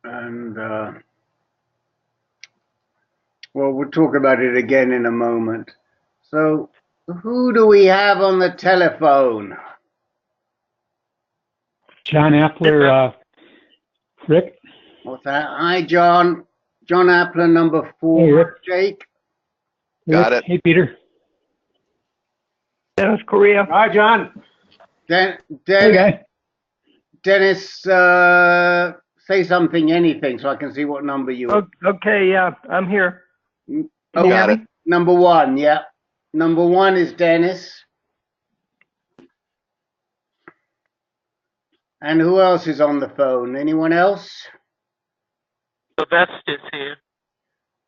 And well, we'll talk about it again in a moment. So, who do we have on the telephone? John Appler, Rick. What's that? Hi, John. John Appler, number 4. Hey, Rick. Jake. Got it. Hey, Peter. Dennis Correa. Hi, John. Hey, guy. Dennis, say something, anything, so I can see what number you are. Okay, yeah, I'm here. Oh, Got it. number 1, yeah. Number 1 is Dennis. And who else is on the phone? Anyone else? Sylvester's here.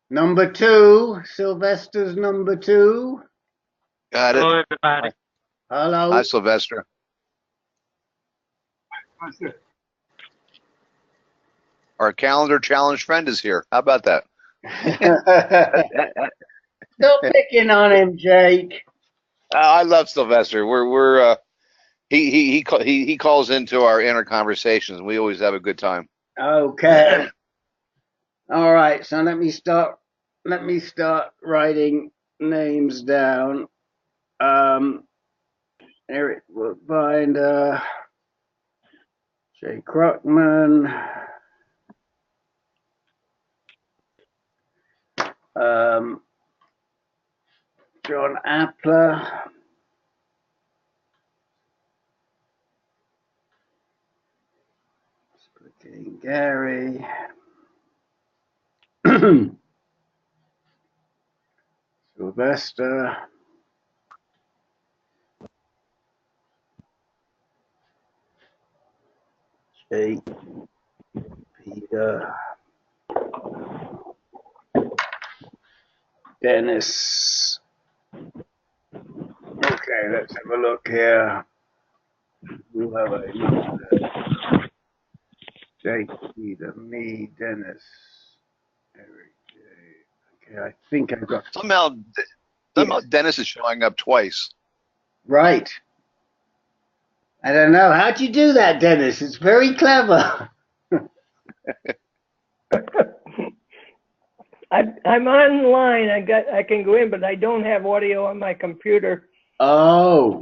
Number 2. Sylvester's number 2. Got it. Hello, everybody. Hello. Hi, Sylvester. Our calendar challenge friend is here. How about that? Stop picking on him, Jake. I love Sylvester. He calls into our inner conversations, and we always have a good time. Okay. All right. So let me start writing names down. Eric Bookbinder, Jay Krugman, John Appler, Gary, Sylvester, Jake, Peter, Dennis. Okay, let's have a look here. We'll have a Jake, Peter, me, Dennis, Eric. Okay, I think I've got. Somehow Dennis is showing up twice. Right. I don't know. How'd you do that, Dennis? It's very clever. I'm online. I can go in, but I don't have audio on my computer, Oh.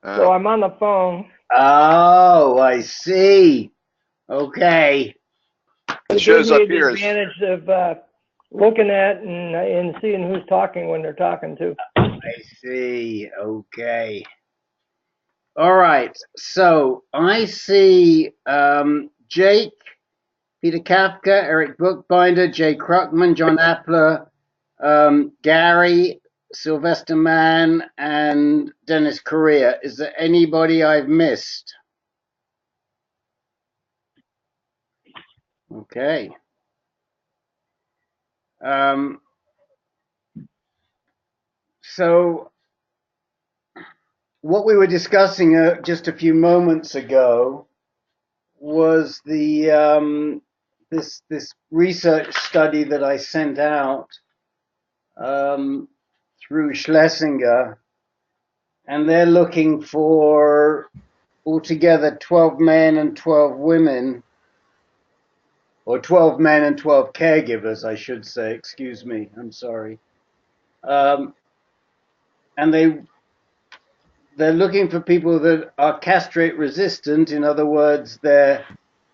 so I'm on the phone. Oh, I see. Okay. It shows up gives me here the as advantage of looking at and seeing who's talking when they're talking to. I see. Okay. All right. So I see Jake, Peter Kafka, Eric Bookbinder, Jay Krugman, John Appler, Gary, Sylvester Mann, and Dennis Correa. Is there anybody I've missed? Okay. So what we were discussing just a few moments ago was the this research study that I sent out through Schlesinger, and they're looking for altogether 12 men and 12 women, or 12 men and 12 caregivers, I should say. Excuse me, I'm sorry. And they're looking for people that are castrate resistant. In other words, their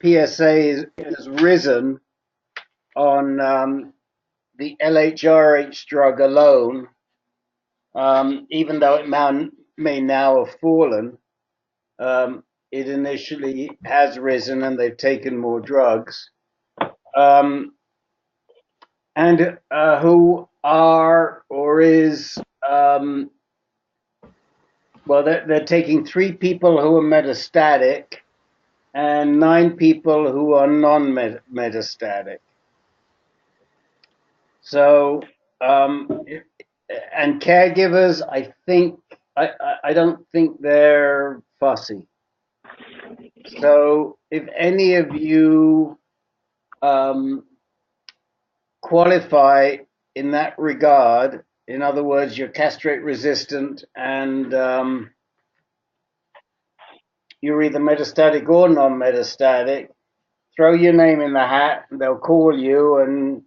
PSA has risen on the LHRH drug alone, even though it may now have fallen. It initially has risen, and they've taken more drugs. And who are or is well, they're taking 3 people who are metastatic and 9 people who are non-metastatic. So, and caregivers, I don't think they're fussy. So, if any of you qualify in that regard, in other words, you're castrate resistant and you're either metastatic or non-metastatic, throw your name in the hat. They'll call you, and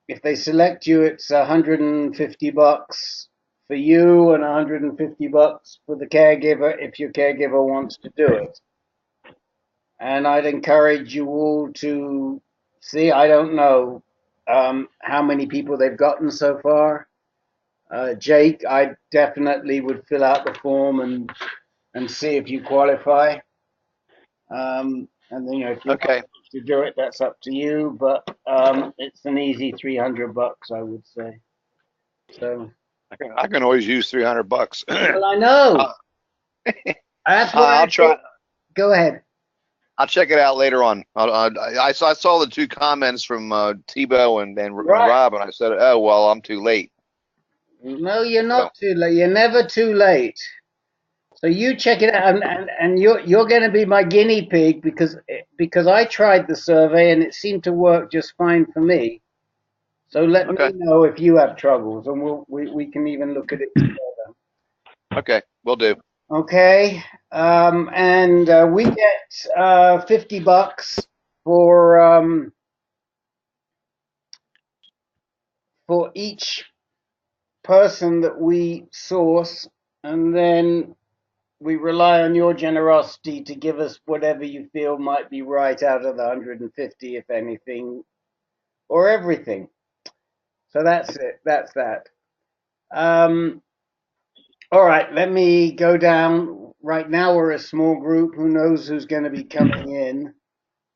if they select you, it's $150 for you and $150 for the caregiver if your caregiver wants to do it. And I'd encourage you all to see. I don't know how many people they've gotten so far. Jake, I definitely would fill out the form and see if you qualify. And then, if you Okay. want to do it, that's up to you. But it's an easy $300, I would say. So I can always use $300. well, I know. That's why I'll try. Go ahead. I'll check it out later on. I saw the two comments from Tebow and Right. Rob, and I said, "Oh well, I'm too late." No, you're not too late. You're never too late. So you check it out, and you're going to be my guinea pig because I tried the survey and it seemed to work just fine for me. So let me know if you have troubles, and we can even look at it together. Okay, will do. Okay, and we get $50 for each person that we source, and then we rely on your generosity to give us whatever you feel might be right out of the 150, if anything, or everything. So that's it. That's that. All right, let me go down. Right now, we're a small group. Who knows who's going to be coming in?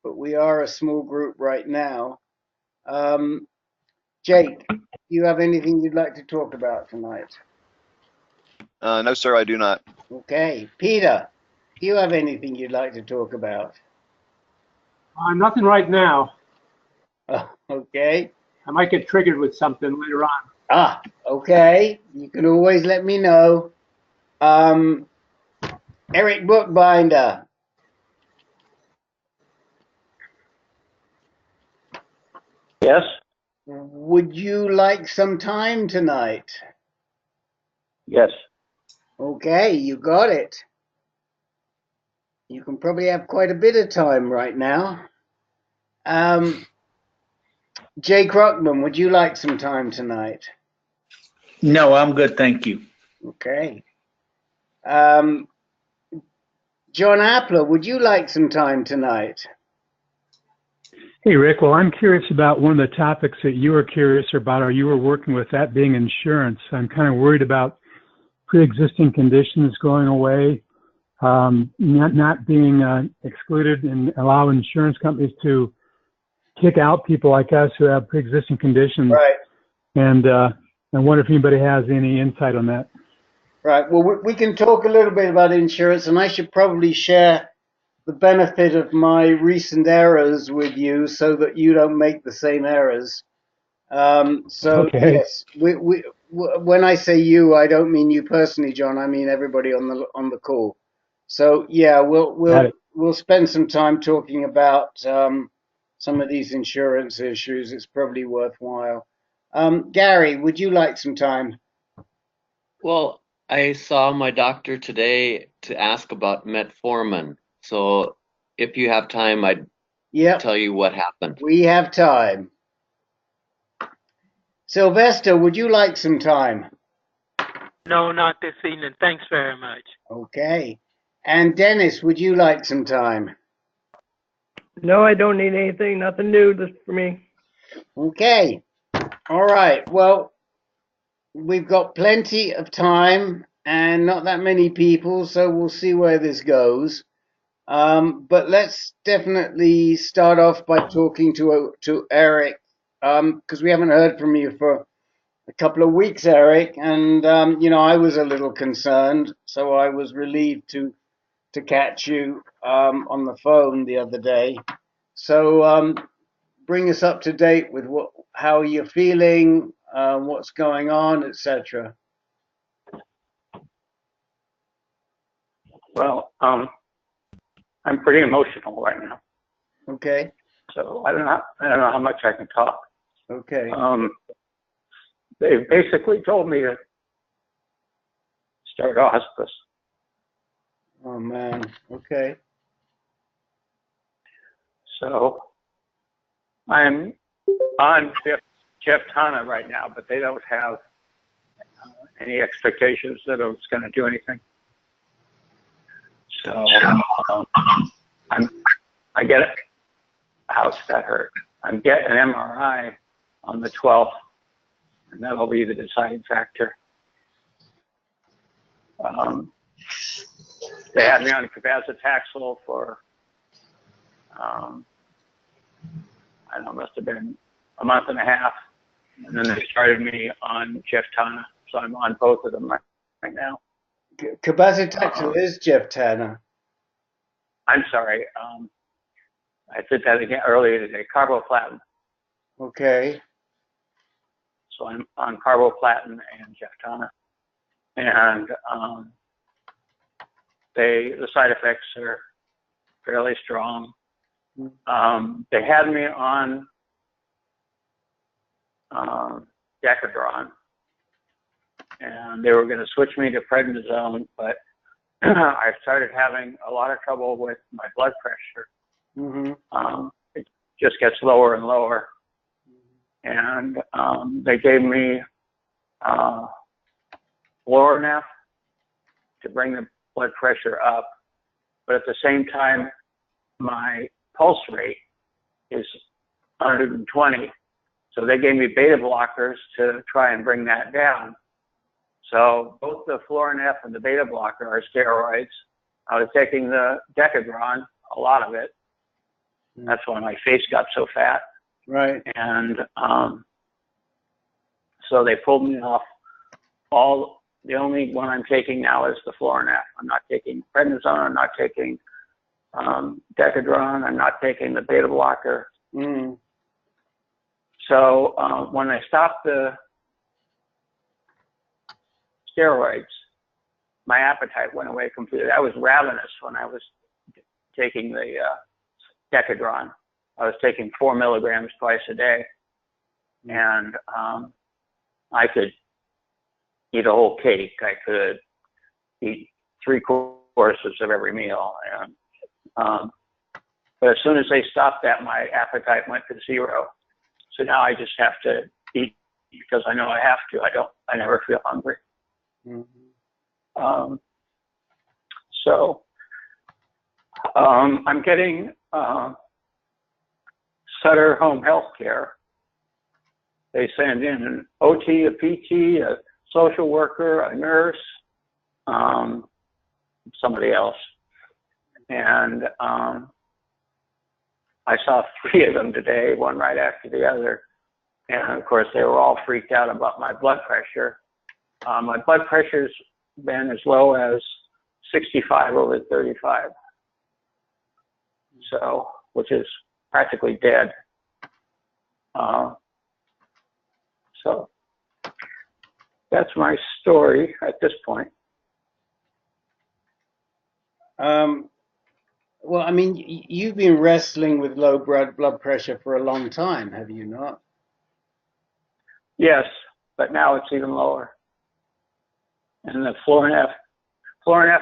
But we are a small group right now. Jake, do you have anything you'd like to talk about tonight? No, sir, I do not. Okay. Peter, do you have anything you'd like to talk about? Nothing right now. Okay. I might get triggered with something later on. Ah, okay. You can always let me know. Eric Bookbinder. Yes. Would you like some time tonight? Yes. Okay, you got it. You can probably have quite a bit of time right now. Jay Crockman, would you like some time tonight? No, I'm good, thank you. Okay. John Appler, would you like some time tonight? Hey, Rick. Well, I'm curious about one of the topics that you were curious about, or you were working with, that being insurance. I'm kind of worried about pre-existing conditions going away, not being excluded, and allow insurance companies to kick out people like us who have pre-existing conditions. Right. And I wonder if anybody has any insight on that. Right. Well, we can talk a little bit about insurance, and I should probably share the benefit of my recent errors with you so that you don't make the same errors. Okay. Yes, when I say you, I don't mean you personally, John. I mean everybody on the call. So yeah, we'll spend some time talking about some of these insurance issues. It's probably worthwhile. Gary, would you like some time? Well, I saw my doctor today to ask about Metformin. So if you have time, I'd tell you what happened. We have time. Sylvester, would you like some time? No, not this evening. Thanks very much. Okay. And Dennis, would you like some time? No, I don't need anything. Nothing new this for me. Okay. All right. Well, we've got plenty of time and not that many people, so we'll see where this goes. But let's definitely start off by talking to Eric, because we haven't heard from you for a couple of weeks, Eric. And I was a little concerned, so I was relieved to catch you on the phone the other day. So bring us up to date with how you're feeling, what's going on, etc. Well, I'm pretty emotional right now. Okay. So I don't know how much I can talk. Okay. They basically told me to start hospice. Oh man. Okay. So I'm on Jeftana right now, but they don't have any expectations that it's going to do anything. So I get it. How's that hurt? I'm getting an MRI on the 12th, and that'll be the deciding factor. They had me on cabazitaxel for, I don't know, must have been a month and a half, and then they started me on Jeftana, so I'm on both of them right now. Cabazitaxel is Jeftana. I'm sorry, I did that again earlier today. Carboplatin. Okay. So I'm on carboplatin and Jeftana, and the side effects are fairly strong. They had me on Decadron, and they were going to switch me to prednisone, but I started having a lot of trouble with my blood pressure. It just gets lower and lower, and they gave me Florinef to bring the blood pressure up, but at the same time, my pulse rate is 120. So they gave me beta blockers to try and bring that down. So both the Florinef and the beta blocker are steroids. I was taking the Decadron, a lot of it. That's why my face got so fat. Right. And so they pulled me off the only one I'm taking now is the Florinef. I'm not taking prednisone. I'm not taking Decadron. I'm not taking the beta blocker. So when I stopped the steroids, my appetite went away completely. I was ravenous when I was taking the Decadron. I was taking 4 milligrams twice a day, and I could eat a whole cake. I could eat 3 courses of every meal, and but as soon as they stopped that, my appetite went to 0. So now I just have to eat because I know I have to. I never feel hungry. So I'm getting Sutter Home Health Care. They send in an OT, a PT, a social worker, a nurse, somebody else. And I saw 3 of them today, one right after the other. And of course, they were all freaked out about my blood pressure. My blood pressure's been as low as 65/35. So, which is practically dead. So that's my story at this point. Well, I mean, you've been wrestling with low blood pressure for a long time, have you not? Yes, but now it's even lower. And the Florinef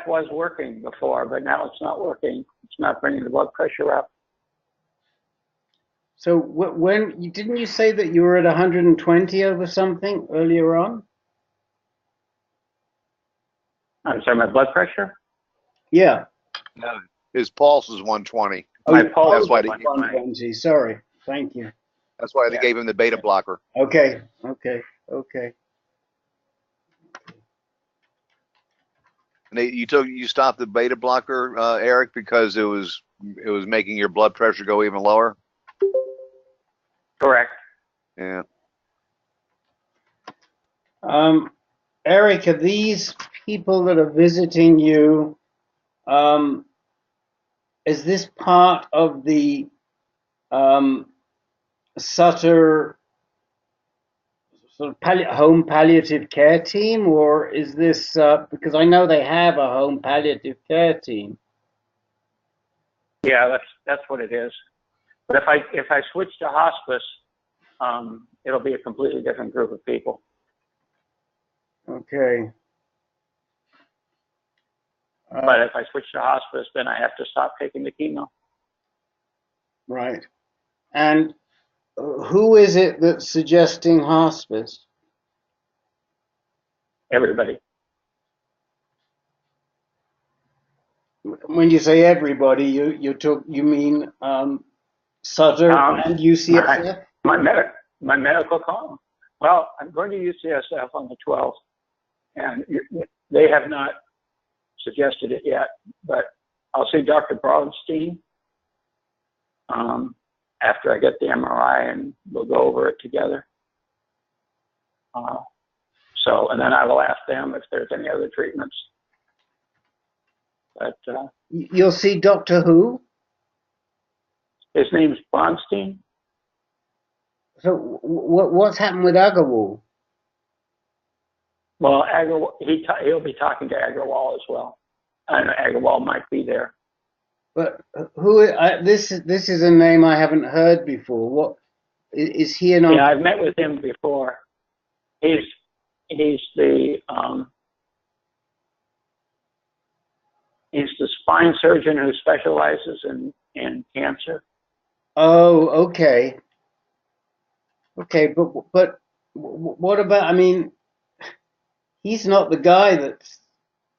was working before, but now it's not working. It's not bringing the blood pressure up. So when didn't you say that you were at 120 over something earlier on? I'm sorry, my blood pressure? Yeah. No, his pulse is 120. My pulse That's is why 120. Sorry. Thank you. That's why they gave him the beta blocker. Okay. And you stopped the beta blocker, Eric, because it was making your blood pressure go even lower. Correct. Yeah. Eric, are these people that are visiting you? Is this part of the Sutter sort of home palliative care team, or is this because I know they have a home palliative care team? Yeah, that's what it is. But if I switch to hospice, it'll be a completely different group of people. Okay. But if I switch to hospice, then I have to stop taking the chemo. Right. And who is it that's suggesting hospice? Everybody. When you say everybody, you mean Sutter and UCSF? My medical column. Well, I'm going to UCSF on the 12th, and they have not suggested it yet, but I'll see Dr. Brownstein after I get the MRI, and we'll go over it together. And then I will ask them if there's any other treatments. But you'll see Doctor who? His name's Bronstein. So what's happened with Agarwal? Well, he'll be talking to Agarwal as well. I know Agarwal might be there. But who? This is a name I haven't heard before. What is he? Yeah, I've met with him before. He's the spine surgeon who specializes in cancer. Oh, okay. Okay, but what about? I mean, he's not the guy that's.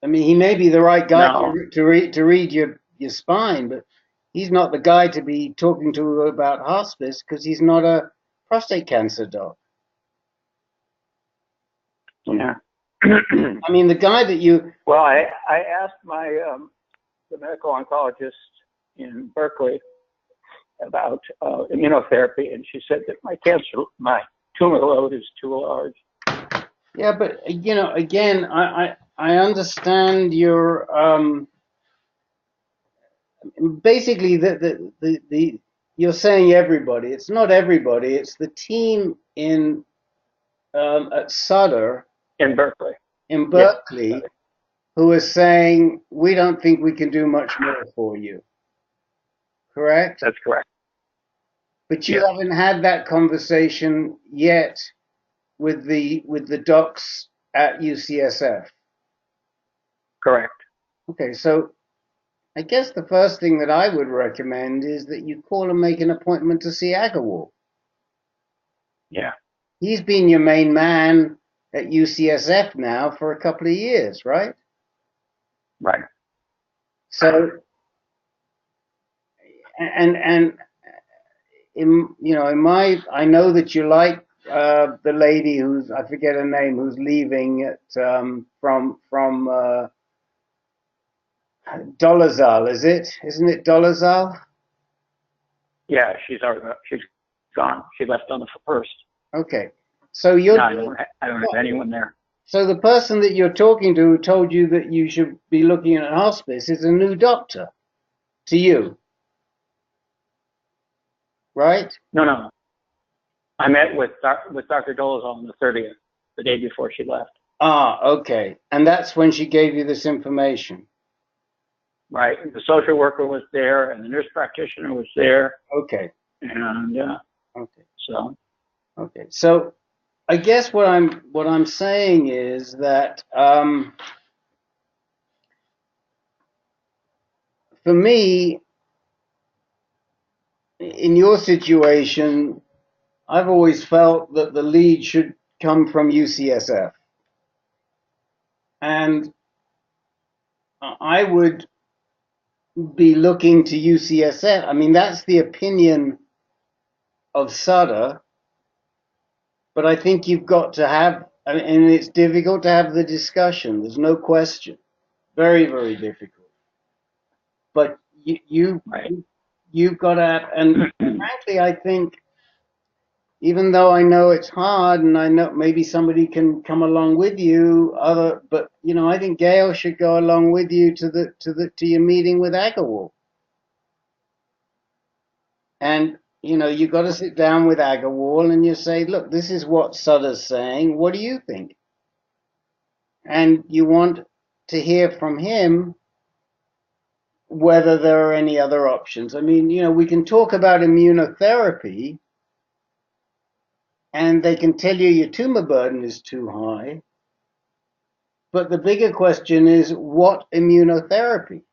I mean, he may be the right guy to read your spine, but he's not the guy to be talking to about hospice because he's not a prostate cancer doc. Yeah. I mean, the guy that you. Well, I asked the medical oncologist in Berkeley about immunotherapy, and she said that my tumor load is too large. Yeah, but again, I understand your basically the you're saying everybody. It's not everybody. It's the team in at Sutter in Berkeley. Yes, who is saying we don't think we can do much more for you. Correct? That's correct. But you haven't had that conversation yet with the docs at UCSF. Correct. Okay, so I guess the first thing that I would recommend is that you call and make an appointment to see Agarwal. Yeah. He's been your main man at UCSF now for a couple of years, right? Right. So, and I know that you like the lady who's, I forget her name, who's leaving at from Dolezal, is it? Isn't it Dolezal? Yeah, she's gone. She left on the 1st. Okay, so you're. I don't have anyone there. So the person that you're talking to who told you that you should be looking at hospice is a new doctor to you, right? No. I met with Dr. Dolezal on the 30th, the day before she left. Ah, okay. And that's when she gave you this information. Right. The social worker was there, and the nurse practitioner was there. Okay. And okay. So. So, I guess what I'm saying is that for me, in your situation, I've always felt that the lead should come from UCSF, and I would be looking to UCSF. I mean, that's the opinion of Sutter, but I think you've got to have, and it's difficult to have the discussion. There's no question. Very, very difficult. But you've got to, and frankly, I think, even though I know it's hard, and I know maybe somebody can come along with you, but I think Gail should go along with you to your meeting with Agarwal. And you got to sit down with Agarwal and you say, look, this is what Sutter's saying. What do you think? And you want to hear from him whether there are any other options. I mean, we can talk about immunotherapy, and they can tell you your tumor burden is too high. But the bigger question is, what immunotherapy?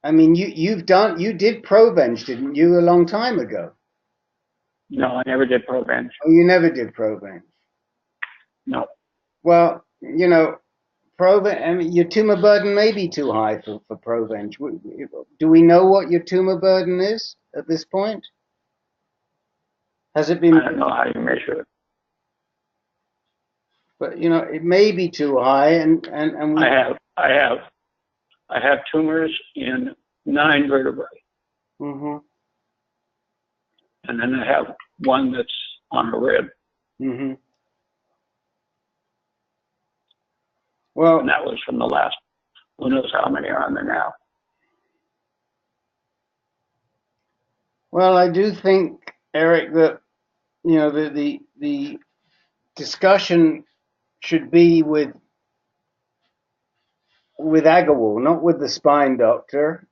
I mean, you did Provenge, didn't you, a long time ago? No, I never did Provenge. Oh, you never did Provenge? No. Well, you know, Provenge, I mean, your tumor burden may be too high for Provenge. Do we know what your tumor burden is at this point? Has it been? I don't know how you measure it. But you know, it may be too high, and we. I have tumors in 9 vertebrae. Mm-hmm. And then I have one that's on a rib. Mm-hmm. Well, and that was from the last. Who knows how many are on there now? Well, I do think, Eric, that you know the discussion should be with Agarwal, not with the spine doctor.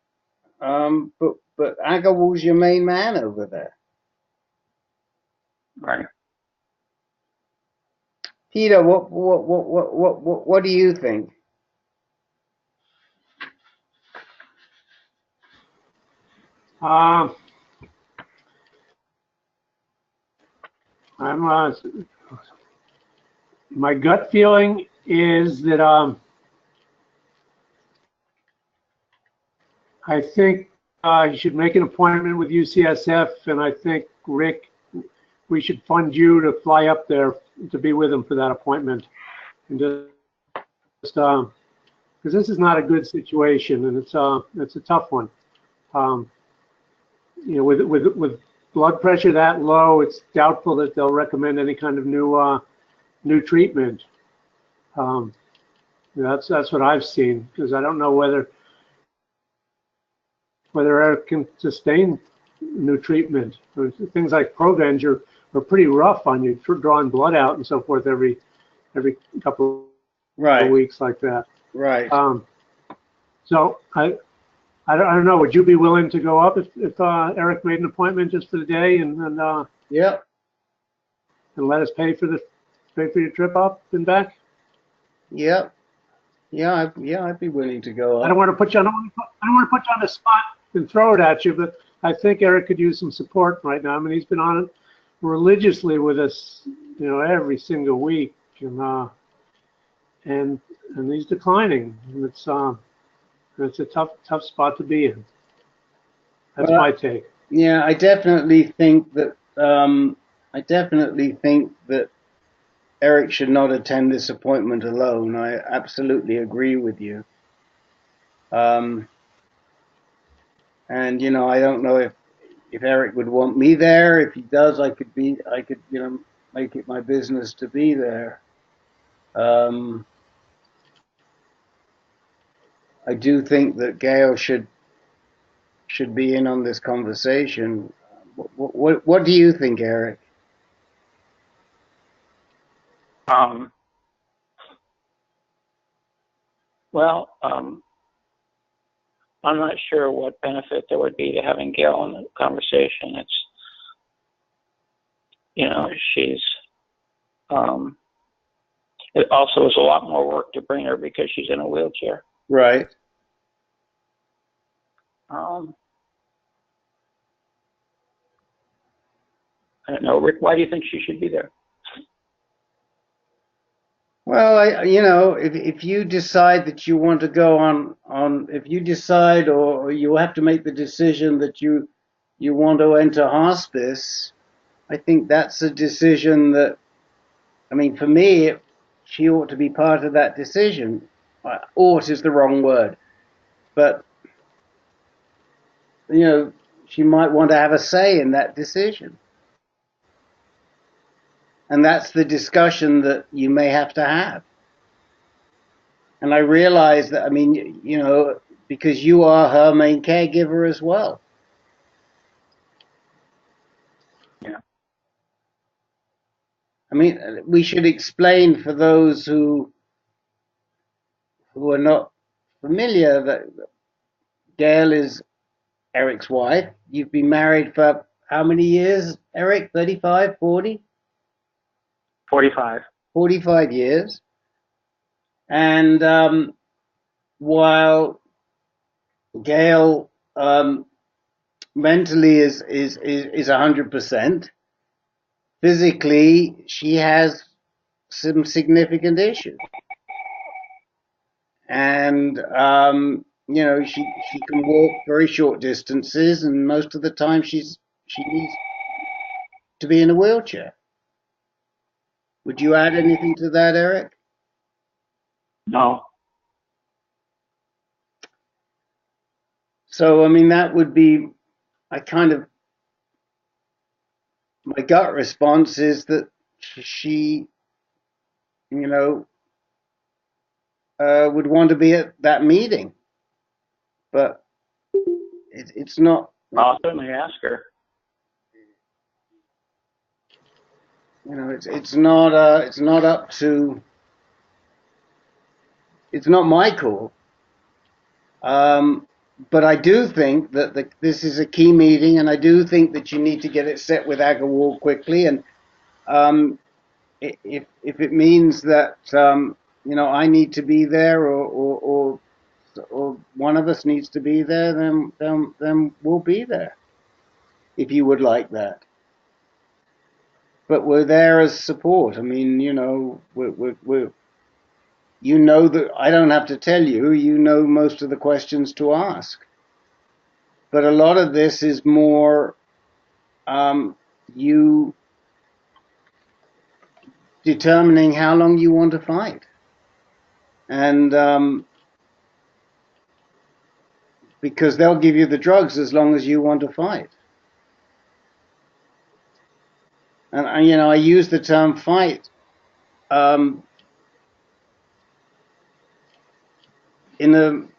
But Agarwal's your main man over there. Right. Peter, what do you think? My gut feeling is that I think you should make an appointment with UCSF, and I think, Rick, we should fund you to fly up there to be with him for that appointment. And just because this is not a good situation, and it's a tough one. You know, with blood pressure that low, it's doubtful that they'll recommend any kind of new treatment. That's what I've seen, because I don't know whether Eric can sustain new treatment. Things like Provenge are pretty rough on you, drawing blood out and so forth every couple of weeks like that. Right. So I don't know. Would you be willing to go up if Eric made an appointment just for the day and yeah, and let us pay for your trip up and back? Yeah. I'd be willing to go up. I don't want to put you on the spot and throw it at you, but I think Eric could use some support right now. I mean, he's been on it religiously with us, you know, every single week, and he's declining. And it's a tough spot to be in. That's my take. Yeah, I definitely think that Eric should not attend this appointment alone. I absolutely agree with you. And you know, I don't know if Eric would want me there. If he does, I could make it my business to be there. I do think that Gail should be in on this conversation. What do you think, Eric? Well, I'm not sure what benefit there would be to having Gail in the conversation. It's, you know, she's, it also is a lot more work to bring her because she's in a wheelchair. Right. I don't know, Rick, why do you think she should be there? Well, you know, if you decide that you want to go on, if you decide, or you have to make the decision that you want to enter hospice, I think that's a decision that, I mean, for me, she ought to be part of that decision. Ought is the wrong word, but you know, she might want to have a say in that decision. And that's the discussion that you may have to have. And I realize that, I mean, you know, because you are her main caregiver as well. Yeah. I mean, we should explain for those who are not familiar that Gail is Eric's wife. You've been married for how many years, Eric? 35, 40? 45. 45 years. And while Gail mentally is 100%. Physically, she has some significant issues, and you know, she can walk very short distances, and most of the time she needs to be in a wheelchair. Would you add anything to that, Eric? No. So, I mean, that would be, my gut response is that she, you know, would want to be at that meeting, but it's not. I'll certainly ask her. You know, it's not up to. It's not my call. But I do think that this is a key meeting, and I do think that you need to get it set with Agarwal quickly. And if it means that you know, I need to be there, or one of us needs to be there, then we'll be there. If you would like that. But we're there as support. I mean, you know, we're you know that I don't have to tell you. You know most of the questions to ask. But a lot of this is more you determining how long you want to fight, and because they'll give you the drugs as long as you want to fight. And you know, I use the term fight in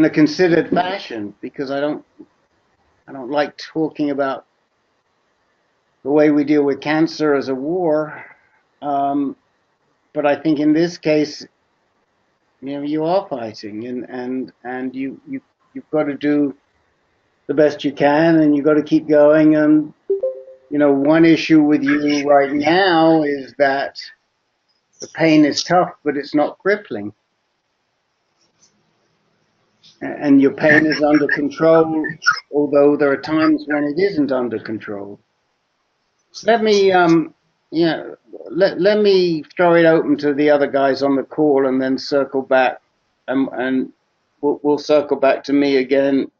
a considered fashion, because I don't like talking about the way we deal with cancer as a war. But I think in this case, you know, you are fighting, and you've got to do the best you can, and you've got to keep going. And you know, one issue with you right now is that the pain is tough, but it's not crippling. And your pain is under control, although there are times when it isn't under control. Let me, let me throw it open to the other guys on the call, and then circle back, and we'll circle back to me again.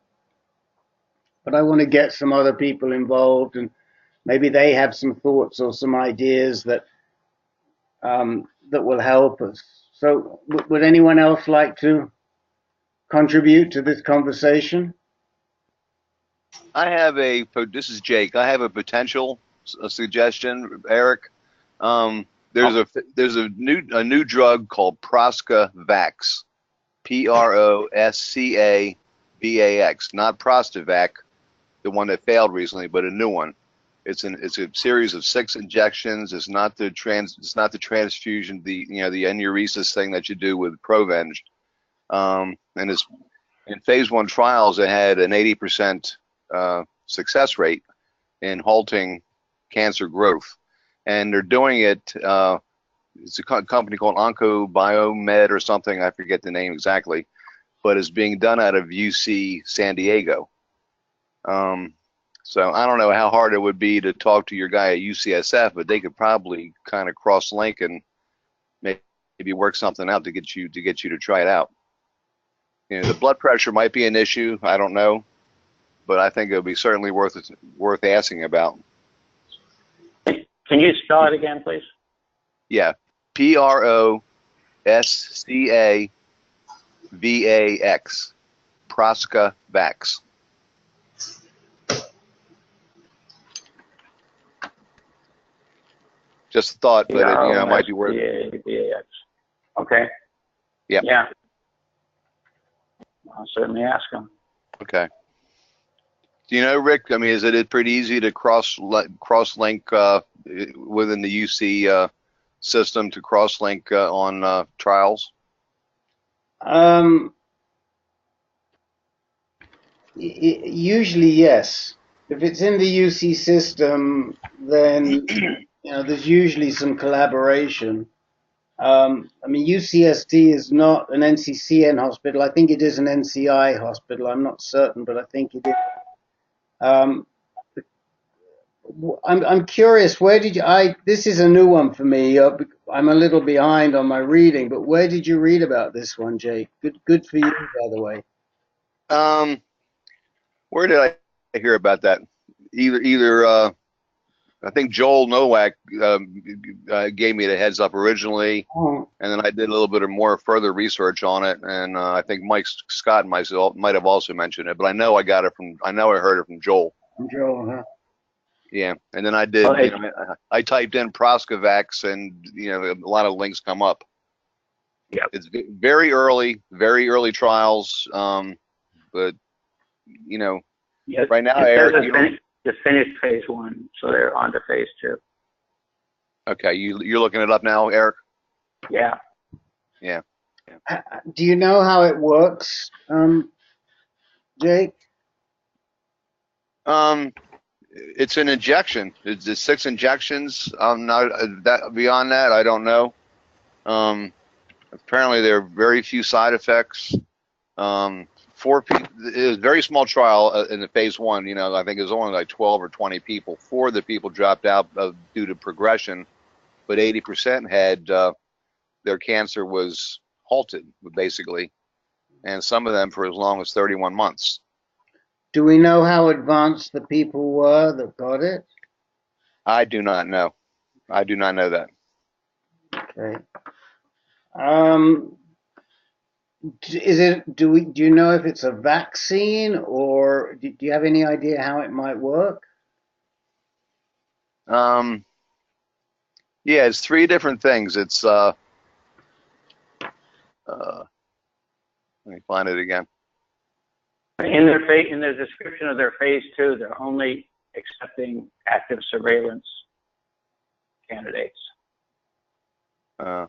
But I want to get some other people involved, and maybe they have some thoughts or some ideas that that will help us. So, would anyone else like to contribute to this conversation? This is Jake. I have a potential suggestion, Eric. There's a new drug called ProscaVax, ProscaVax, not ProscaVax, the one that failed recently, but a new one. It's a series of 6 injections. It's not the transfusion, the enuresis thing that you do with Provenge. And it's in phase 1 trials, it had an 80% success rate in halting cancer growth, and they're doing it. It's a company called OncoBiomed or something. I forget the name exactly, but it's being done out of UC San Diego. So I don't know how hard it would be to talk to your guy at UCSF, but they could probably kind of cross-link and maybe work something out to get you to try it out. You know, the blood pressure might be an issue. I don't know, but I think it would be certainly worth asking about. Can you spell it again, please? Yeah, ProscaVax, ProscaVax. Just a thought, but it might be worth it. Okay. Yeah. Yeah. I'll certainly ask him. Okay. Do you know, Rick? I mean, is it pretty easy to cross-link within the UC system to cross-link on trials? Usually, yes. If it's in the UC system, then you know, there's usually some collaboration. I mean, UCSD is not an NCCN hospital. I think it is an NCI hospital. I'm not certain, but I think it is. I'm curious, where did you, this is a new one for me. I'm a little behind on my reading, but where did you read about this one, Jake? Good for you, by the way. Where did I hear about that? Either I think Joel Nowak gave me the heads up originally, and then I did a little bit of more further research on it, and I think Mike Scott and myself might have also mentioned it, but I know I heard it from Joel. From Joel, huh? Yeah, and then I did. I typed in ProscaVax, and a lot of links come up. Yeah, it's very early trials, but right now, Eric, just finished phase 1, so they're on to phase 2. Okay, you're looking it up now, Eric? Yeah. Yeah. Do you know how it works, Jake? It's an injection. It's 6 injections. Beyond that, I don't know. Apparently, there are very few side effects. 4 people. It was a very small trial in the phase 1. I think it was only like 12 or 20 people. 4 of the people dropped out due to progression, but 80% had their cancer was halted, basically, and some of them for as long as 31 months. Do we know how advanced the people were that got it? I do not know. I do not know that. Okay. Do you know if it's a vaccine, or do you have any idea how it might work? Yeah, it's 3 different things. It's let me find it again. In their description of their phase 2, they're only accepting active surveillance candidates. The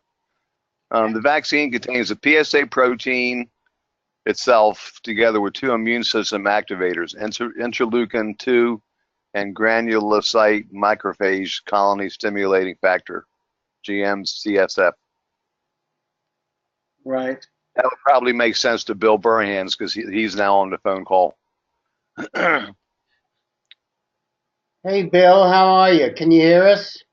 vaccine contains the PSA protein itself, together with 2 immune system activators, interleukin-2 and granulocyte macrophage colony stimulating factor, GM-CSF. Right. That would probably make sense to Bill Burhans because he's now on the phone call. Hey, Bill, how are you? Can you hear us?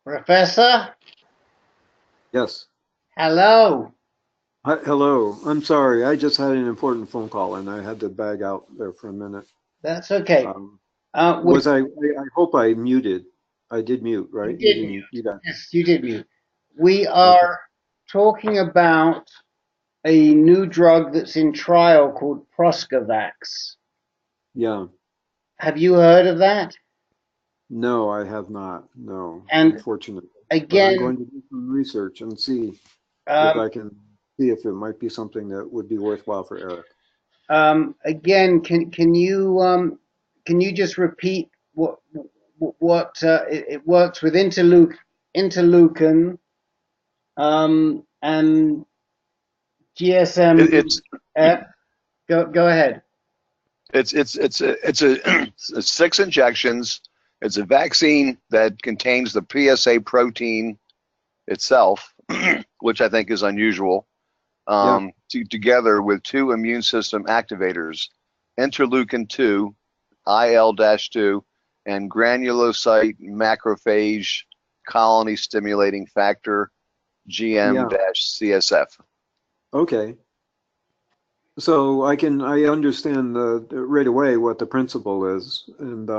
Professor? Yes. Hello. Hi, hello. I'm sorry. I just had an important phone call and I had to bag out there for a minute. That's okay. I hope I muted. I did mute, right? You did mute. Yes, you did mute. We are talking about a new drug that's in trial called ProscaVax. Yeah. Have you heard of that? No, I have not. No, and unfortunately. Again, but I'm going to do some research and see if I can see if it might be something that would be worthwhile for Eric. Again, can you just repeat what it works with interleukin and GSM? Go ahead. It's 6 injections. It's a vaccine that contains the PSA protein itself, which I think is unusual, together with 2 immune system activators, interleukin-2, IL-2, and granulocyte macrophage colony stimulating factor, GM-CSF. Okay. So I understand right away what the principle is, and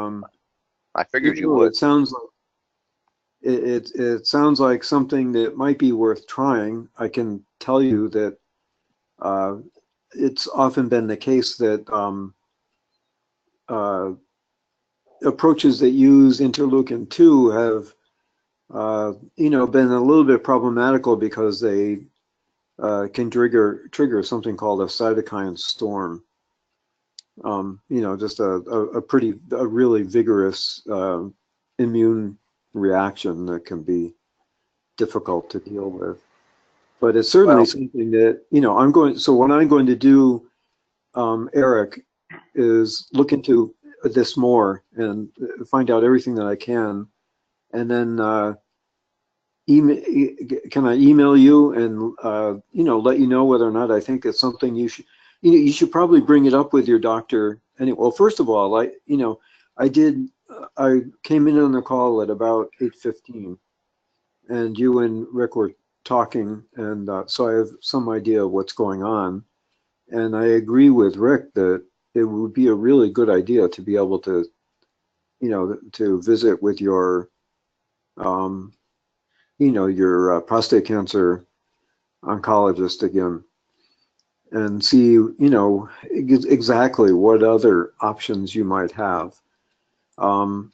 I figured you would. It sounds like it sounds like something that might be worth trying. I can tell you that it's often been the case that approaches that use interleukin-2 have been a little bit problematical because they can trigger something called a cytokine storm. Just a really vigorous immune reaction that can be difficult to deal with. But it's certainly something that, what I'm going to do, Eric, is look into this more and find out everything that I can, and then can I email you and let you know whether or not I think it's something you should probably bring it up with your doctor. Anyway, well, first of all, I came in on the call at about 8:15, and you and Rick were talking, and so I have some idea of what's going on. And I agree with Rick that it would be a really good idea to be able to, to visit with your, your prostate cancer oncologist again and see, exactly what other options you might have. And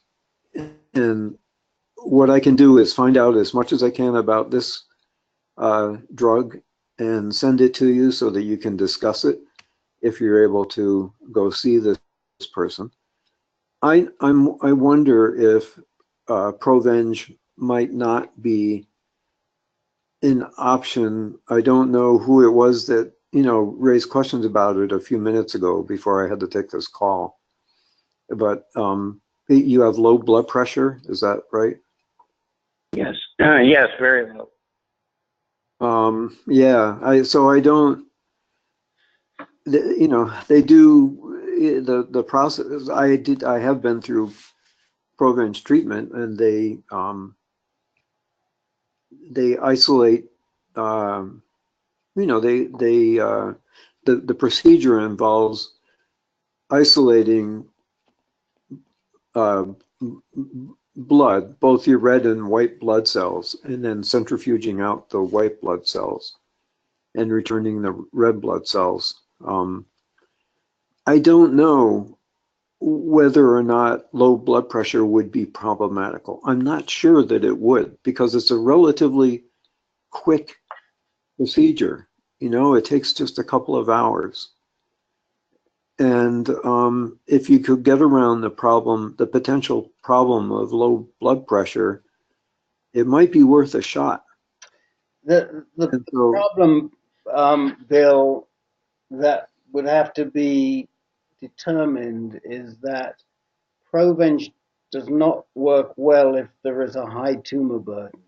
what I can do is find out as much as I can about this drug and send it to you so that you can discuss it if you're able to go see this person. I wonder if Provenge might not be an option. I don't know who it was that raised questions about it a few minutes ago before I had to take this call. But you have low blood pressure, is that right? Yes. Yes, very low. Yeah. So I don't. They do the process. I have been through Provenge treatment, and they isolate. The procedure involves isolating blood, both your red and white blood cells, and then centrifuging out the white blood cells and returning the red blood cells. I don't know whether or not low blood pressure would be problematical. I'm not sure that it would, because it's a relatively quick procedure. It takes just a couple of hours. And if you could get around the potential problem of low blood pressure, it might be worth a shot. The problem, Bill, that would have to be determined is that Provenge does not work well if there is a high tumor burden.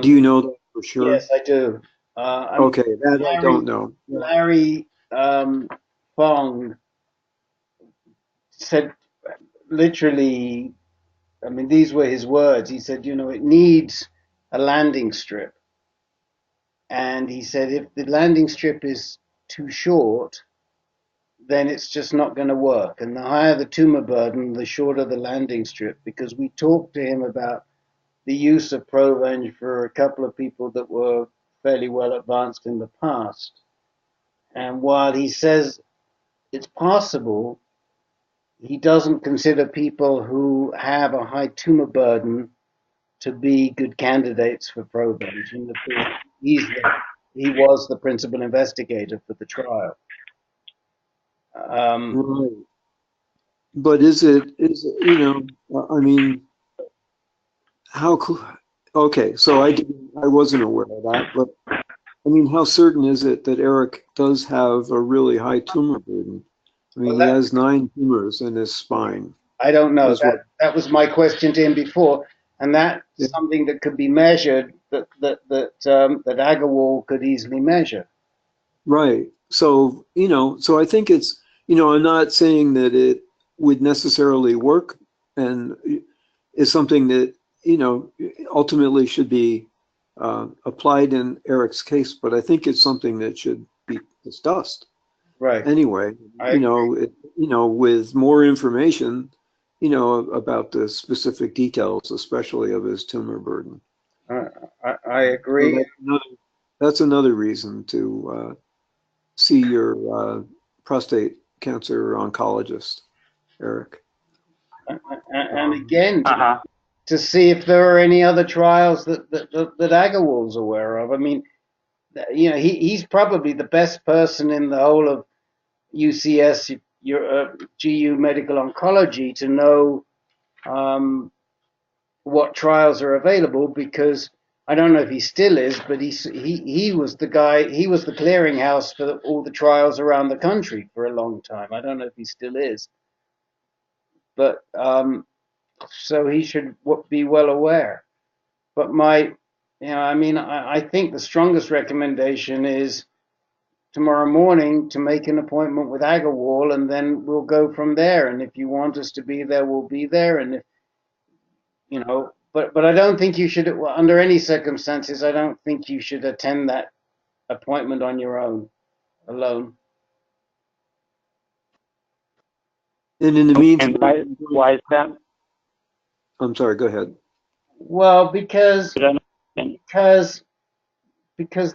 Do you know that for sure? Yes, I do. Okay, that I don't know. Larry Fong said literally, I mean, these were his words. He said, it needs a landing strip. And he said, if the landing strip is too short, then it's just not going to work. And the higher the tumor burden, the shorter the landing strip, because we talked to him about the use of Provenge for a couple of people that were fairly well advanced in the past. And while he says it's possible, he doesn't consider people who have a high tumor burden to be good candidates for Provenge. And he was the principal investigator for the trial. Right. But is it, I mean, how cool? Okay, so I wasn't aware of that, but I mean, how certain is it that Eric does have a really high tumor burden? I mean, he has 9 tumors in his spine. I don't know. That was my question to him before, and that's something that could be measured that Agarwal could easily measure. Right. So so I think it's I'm not saying that it would necessarily work, and is something that ultimately should be applied in Eric's case, but I think it's something that should be discussed. Right. Anyway, with more information, about the specific details, especially of his tumor burden. I agree. So that's another reason to see your prostate cancer oncologist, Eric. And again, to see if there are any other trials that Agarwal's aware of. I mean, he's probably the best person in the whole of UCS, GU Medical Oncology, to know what trials are available, because I don't know if he still is, but he was the guy. He was the clearinghouse for all the trials around the country for a long time. I don't know if he still is. but so he should be well aware. But I think the strongest recommendation is tomorrow morning to make an appointment with Agarwal, and then we'll go from there. And if you want us to be there, we'll be there. And if but I don't think you should, under any circumstances, I don't think you should attend that appointment on your own, alone. And in the meantime, and why is that? I'm sorry, go ahead. Well, because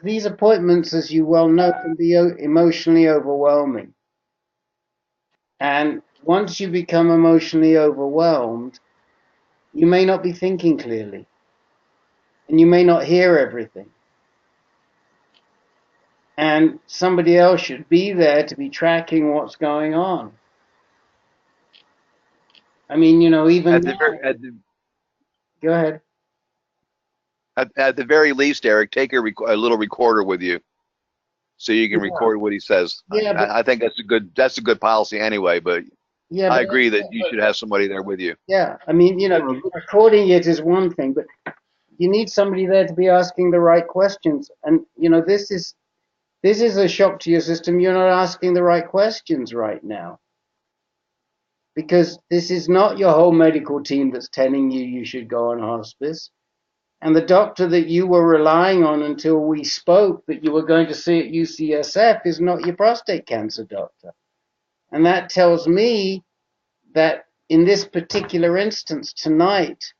these appointments, as you well know, can be emotionally overwhelming. And once you become emotionally overwhelmed, you may not be thinking clearly. And you may not hear everything. And somebody else should be there to be tracking what's going on. I mean, even go ahead. At the very least, Eric, take a little recorder with you, so you can record what he says. Yeah, I think that's a good policy anyway. But yeah, I agree that you should have somebody there with you. Yeah, I mean, recording it is one thing, but you need somebody there to be asking the right questions. And this is a shock to your system. You're not asking the right questions right now, because this is not your whole medical team that's telling you should go on hospice. And the doctor that you were relying on until we spoke that you were going to see at UCSF is not your prostate cancer doctor. And that tells me that in this particular instance tonight,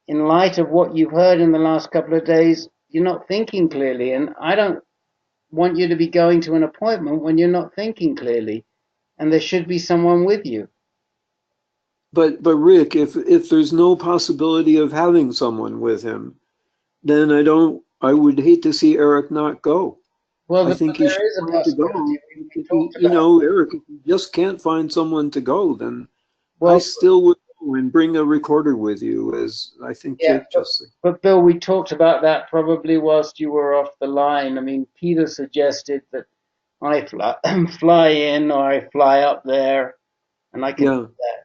in light of what you've heard in the last couple of days, you're not thinking clearly. And I don't want you to be going to an appointment when you're not thinking clearly. And there should be someone with you. But Rick, if there's no possibility of having someone with him, then I would hate to see Eric not go. Well, I think he should plan to go. Eric, if you just can't find someone to go, then I still would go and bring a recorder with you, as I think Jake just said. But Bill, we talked about that probably whilst you were off the line. I mean, Peter suggested that I fly in or I fly up there, and I can do that.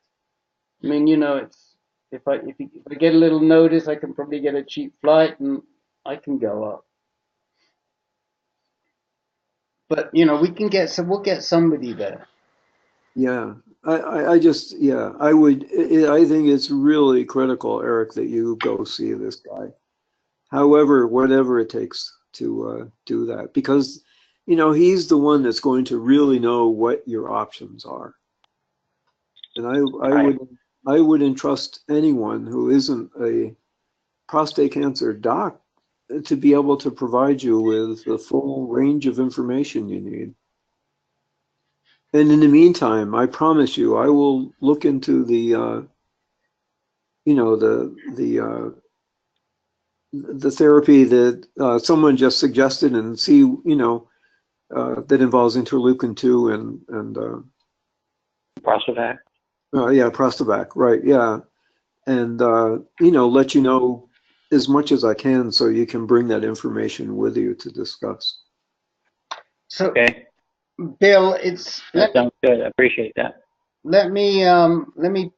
I mean, it's if I get a little notice, I can probably get a cheap flight and I can go up. But we'll get somebody there. Yeah, I think it's really critical, Eric, that you go see this guy. Whatever it takes to do that, because he's the one that's going to really know what your options are. And I would entrust anyone who isn't a prostate cancer doc to be able to provide you with the full range of information you need. And in the meantime, I promise you, I will look into the therapy that someone just suggested and see, that involves interleukin-2 and ProscaVax. ProscaVax, right? Yeah, and let you know as much as I can, so you can bring that information with you to discuss. So, okay. Bill, that sounds good. I appreciate that. Let me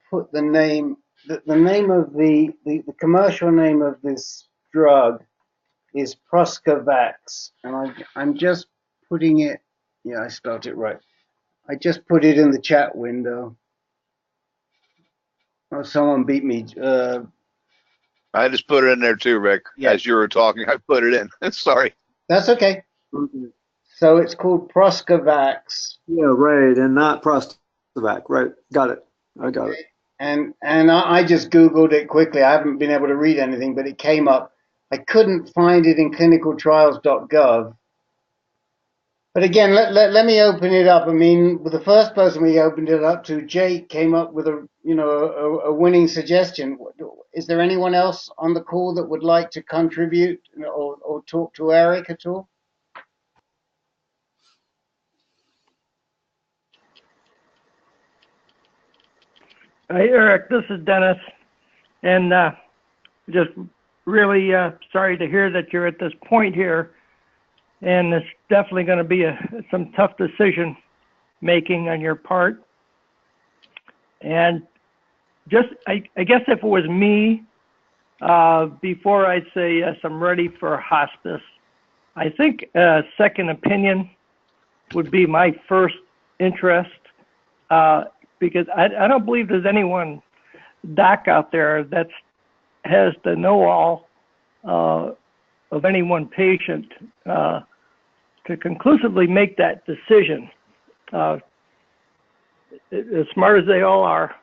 put the name. The name of the commercial name of this drug is ProscaVax, and I'm just putting it. Yeah, I spelled it right. I just put it in the chat window. Oh, someone beat me. I just put it in there too, Rick. Yeah. As you were talking, I put it in. Sorry. That's okay. So it's called ProscaVax. Yeah, right, and not ProscaVax. Right, got it. I got it. And I just Googled it quickly. I haven't been able to read anything, but it came up. I couldn't find it in clinicaltrials.gov. But again, let me open it up. I mean, the first person we opened it up to, Jake, came up with a winning suggestion. Is there anyone else on the call that would like to contribute or talk to Eric at all? Hi, Eric. This is Dennis, and just really sorry to hear that you're at this point here. And it's definitely going to be some tough decision making on your part. And I guess if it was me, before I'd say yes, I'm ready for hospice, I think a second opinion would be my first interest, because I don't believe there's anyone doc out there that has the know-all of any one patient to conclusively make that decision. As smart as they all are,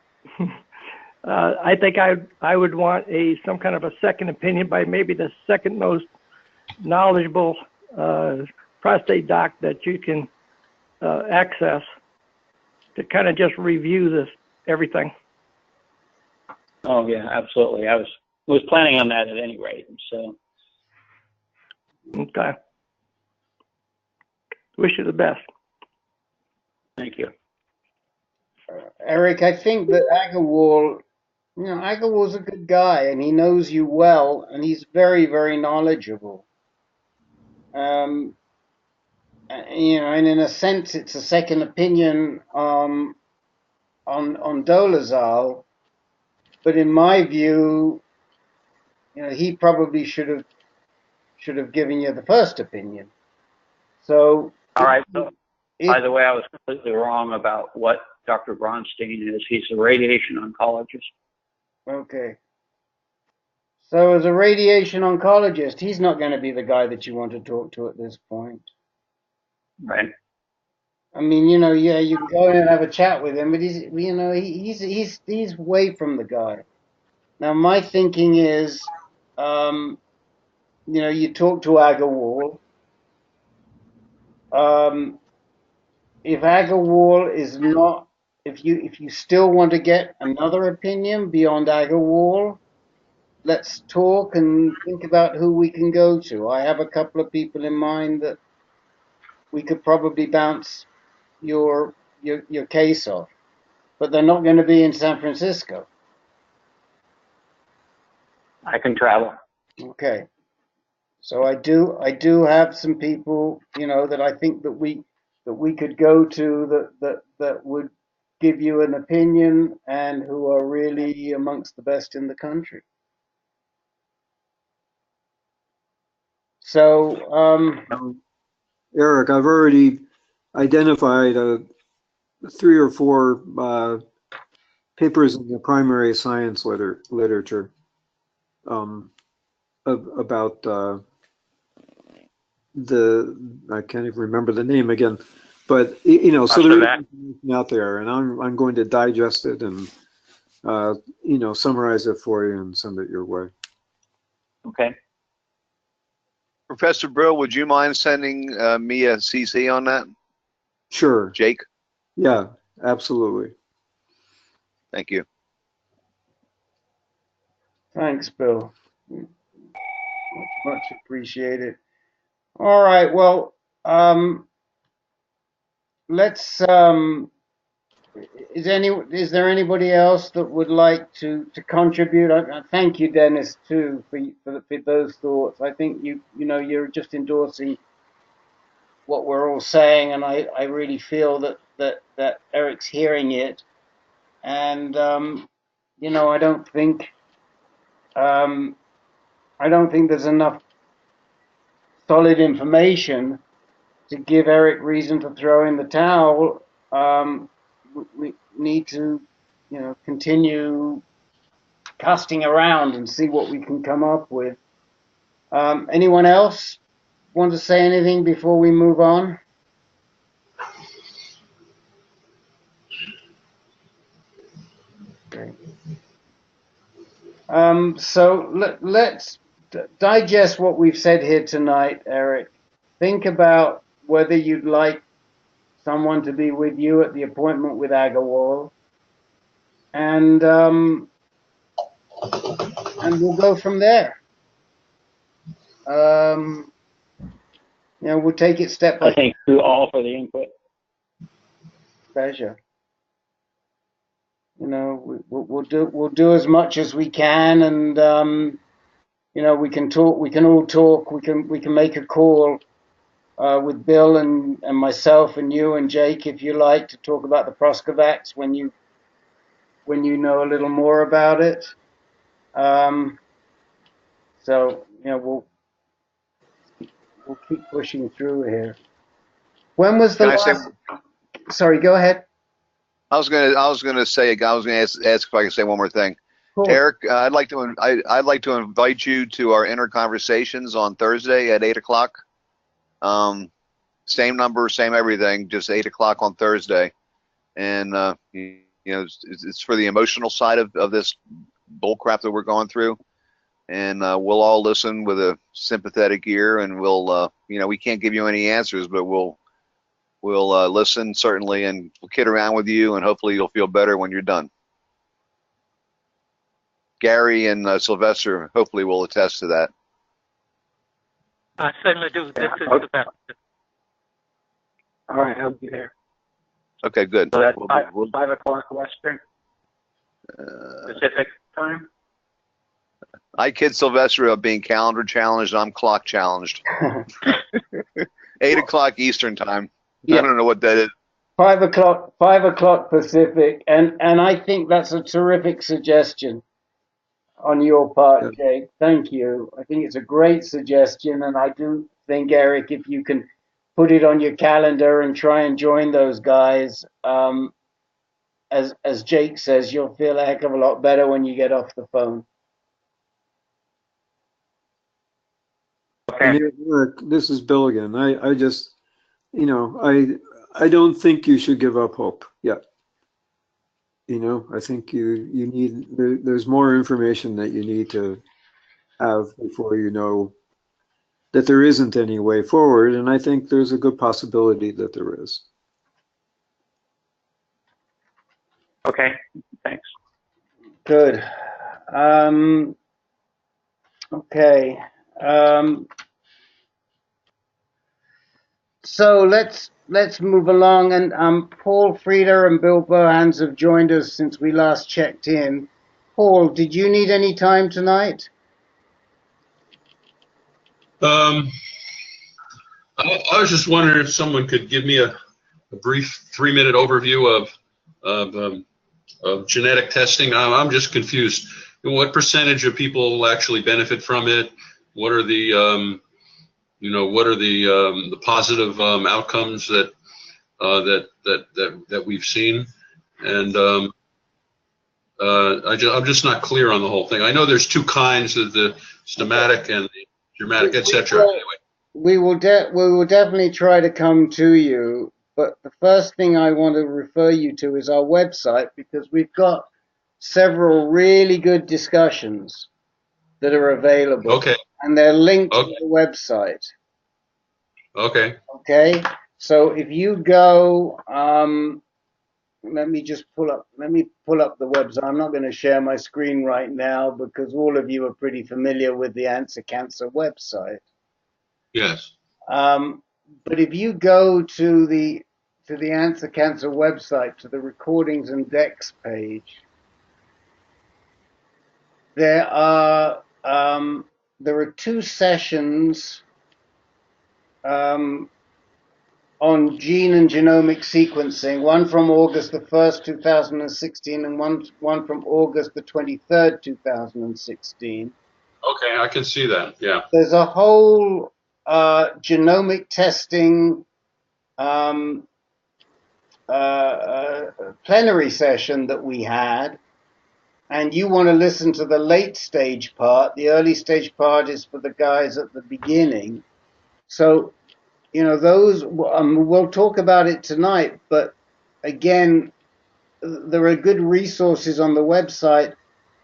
I think I would want some kind of a second opinion by maybe the second most knowledgeable prostate doc that you can access to kind of just review everything. Oh yeah, absolutely. I was planning on that at any rate. So. Okay. Wish you the best. Thank you. Eric, I think that Agarwal, Agarwal's a good guy, and he knows you well, and he's very, very knowledgeable. And in a sense, it's a second opinion on Dolezal, but in my view, he probably should have given you the first opinion. So, all right. So, by the way, I was completely wrong about what Dr. Bronstein is. He's a radiation oncologist. Okay. So as a radiation oncologist, he's not going to be the guy that you want to talk to at this point. Right. I mean, you can go in and have a chat with him, but he's way from the guy. Now, my thinking is, you talk to Agarwal. If Agarwal is not, if you still want to get another opinion beyond Agarwal, let's talk and think about who we can go to. I have a couple of people in mind that we could probably bounce your case off, but they're not going to be in San Francisco. I can travel. Okay. So I do have some people, that I think that we could go to that would give you an opinion and who are really amongst the best in the country. So, Eric, I've already identified 3 or 4 papers in the primary science literature about I can't even remember the name again, but so there's information out there, and I'm going to digest it and summarize it for you and send it your way. Okay. Professor Brill, would you mind sending me a CC on that? Sure. Jake? Yeah, absolutely. Thank you. Thanks, Bill. Much appreciated. All right. Well, let's. Is there anybody else that would like to contribute? I thank you, Dennis, too, for those thoughts. I think you're just endorsing what we're all saying, and I really feel that Eric's hearing it, and I don't think there's enough solid information to give Eric reason to throw in the towel. We need to, continue casting around and see what we can come up with. Anyone else want to say anything before we move on? Okay. So let's digest what we've said here tonight, Eric. Think about whether you'd like someone to be with you at the appointment with Agarwal, and we'll go from there. We'll take it step by step. Thank you all for the input. Pleasure. We'll do as much as we can, and we can talk. We can all talk. We can make a call with Bill and myself and you and Jake, if you like, to talk about the ProscaVax when you when you know a little more about it. So we'll keep pushing through here. When was the last? Sorry, go ahead. I was gonna ask if I can say one more thing. Cool. Eric, I'd like to invite you to our inner conversations on Thursday at 8 o'clock. Same number, same everything, just 8 o'clock on Thursday. And it's for the emotional side of this bull crap that we're going through. And we'll all listen with a sympathetic ear, and we'll we can't give you any answers, but we'll listen certainly, and we'll kid around with you, and hopefully you'll feel better when you're done. Gary and Sylvester hopefully will attest to that. I certainly do. This is the best. All right, I'll be there. Okay, good. So that's 5 o'clock Western Pacific time. I kid Sylvester about being calendar challenged. I'm clock challenged. 8 o'clock Eastern time. Yeah. I don't know what that is. 5 o'clock Pacific, and I think that's a terrific suggestion on your part, Jake. Thank you. I think it's a great suggestion, and I do think, Eric, if you can put it on your calendar and try and join those guys, as Jake says, you'll feel a heck of a lot better when you get off the phone. Okay. This is Bill again. I just, I don't think you should give up hope yet. I think you need, there's more information that you need to have before you know that there isn't any way forward. And I think there's a good possibility that there is. Okay, thanks. Good. Okay. So let's move along, and Paul Frieder and Bill Bohans have joined us since we last checked in. Paul, did you need any time tonight? I was just wondering if someone could give me a brief 3-minute overview of genetic testing. I'm just confused. What percentage of people actually benefit from it? What are the the positive outcomes that we've seen? And I'm just not clear on the whole thing. I know there's two kinds of the stomatic and the germatic, etc. Anyway. We will definitely try to come to you, but the first thing I want to refer you to is our website, because we've got several really good discussions that are available. Okay. And they're linked to the website. Okay. Okay. So if you go, let me pull up the website. I'm not going to share my screen right now because all of you are pretty familiar with the Answer Cancer website. Yes. But if you go to the Answer Cancer website, to the recordings and decks page, there are 2 sessions on gene and genomic sequencing, one from August the 1st, 2016, and one from August the 23rd, 2016. Okay, I can see that, yeah. There's a whole genomic testing plenary session that we had, and you want to listen to the late stage part. The early stage part is for the guys at the beginning. So, those, we'll talk about it tonight, but again, there are good resources on the website,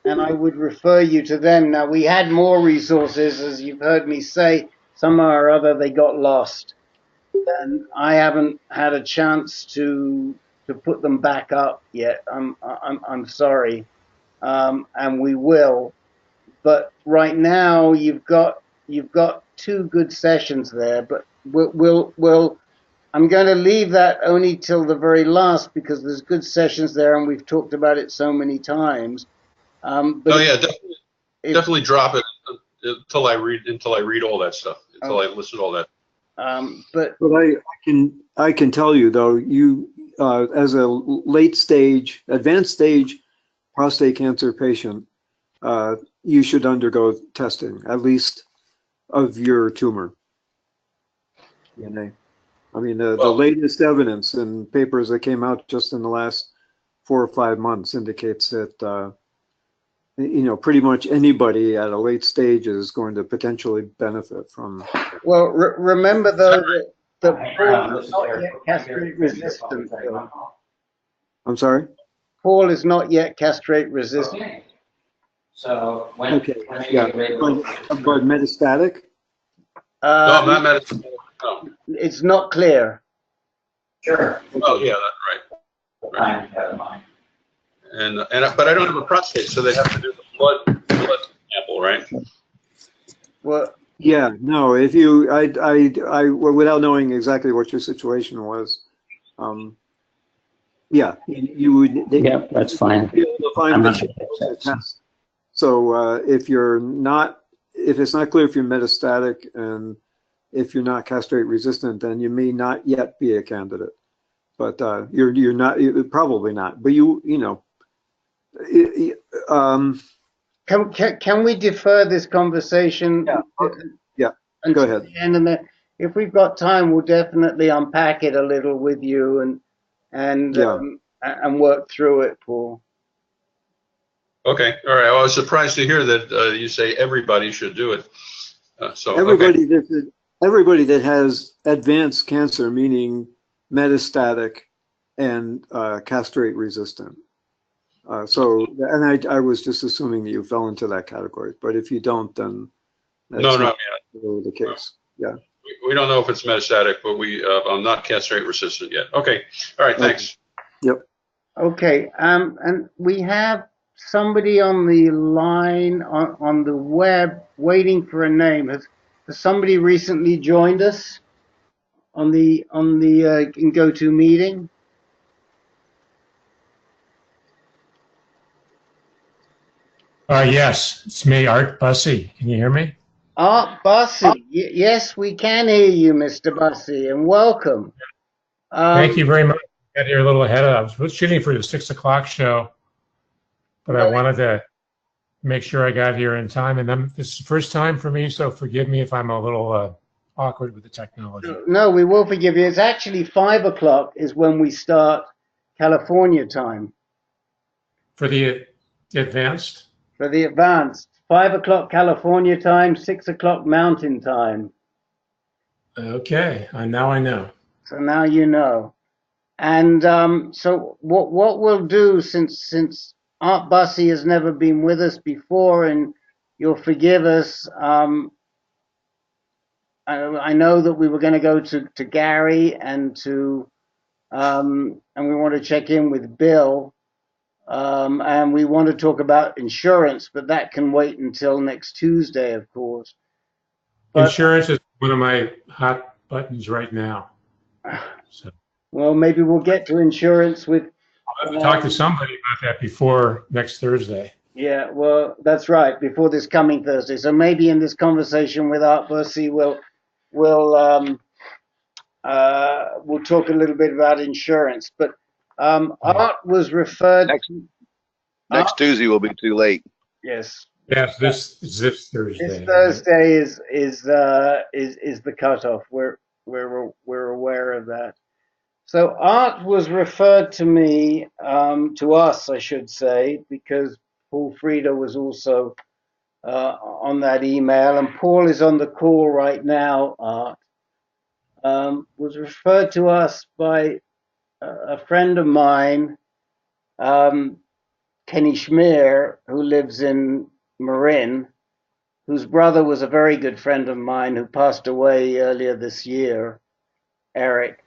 and I would refer you to them. Now, we had more resources, as you've heard me say, somehow or other they got lost, and I haven't had a chance to put them back up yet. I'm sorry, and we will. But right now, you've got 2 good sessions there, but I'm going to leave that only till the very last because there's good sessions there, and we've talked about it so many times. Definitely drop it until I read all that stuff, until I listen to all that. But I can tell you though, you as a late stage, advanced stage prostate cancer patient, you should undergo testing, at least of your tumor DNA. I mean, the latest evidence in papers that came out just in the last 4 or 5 months indicates that, pretty much anybody at a late stage is going to potentially benefit from. Well, remember though that Paul is not yet castrate resistant. I'm sorry? Paul is not yet castrate resistant. Okay. So when? Okay. Yeah. But metastatic? No, not medicine. No. It's not clear. Sure. Oh, yeah, that's right. Right. But I don't have a prostate, so they have to do the blood sample, right? Well, yeah, no. If you, well, without knowing exactly what your situation was, yeah, you would. Yeah, that's fine. Be able to find the test. So if it's not clear if you're metastatic and if you're not castrate resistant, then you may not yet be a candidate. But you're not, probably not. But can we defer this conversation? Yeah. Go ahead. And then if we've got time, we'll definitely unpack it a little with you and work through it, Paul. Okay. All right. Well, I was surprised to hear that you say everybody should do it. So everybody that has advanced cancer, meaning metastatic and castrate resistant. And I was just assuming that you fell into that category, but if you don't, then that's not the case. Yeah. We don't know if it's metastatic, but I'm not castrate resistant yet. Okay. All right. Thanks. Yep. Okay. And we have somebody on the line on the web waiting for a name. Has somebody recently joined us on the GoToMeeting? Yes, it's me, Art Bussey. Can you hear me? Art Bussey. Yes, we can hear you, Mr. Bussey, and welcome. Thank you very much. I got here a little ahead of. I was shooting for the 6 o'clock show, but I wanted to make sure I got here in time. And then this is the first time for me, so forgive me if I'm a little awkward with the technology. No, we will forgive you. It's actually 5 o'clock is when we start California time. For the advanced? For the advanced. 5 o'clock California time, 6 o'clock Mountain time. Okay, now I know. So now you know. And so what we'll do, since Art Bussey has never been with us before, and you'll forgive us, I know that we were going to go to Gary and we want to check in with Bill, and we want to talk about insurance, but that can wait until next Tuesday, of course. But, insurance is one of my hot buttons right now. So. Well, maybe we'll get to insurance with. I'll have to talk to somebody about that before next Thursday. Yeah, well, that's right, before this coming Thursday. So maybe in this conversation with Art Bussey, we'll talk a little bit about insurance. But Art was referred next Tuesday will be too late. Yes. Yes, this Thursday. This Thursday is the cutoff. We're aware of that. So Art was referred to me, to us, I should say, because Paul Frieda was also on that email, and Paul is on the call right now. Art was referred to us by a friend of mine, Kenny Schmier, who lives in Marin, whose brother was a very good friend of mine who passed away earlier this year, Eric.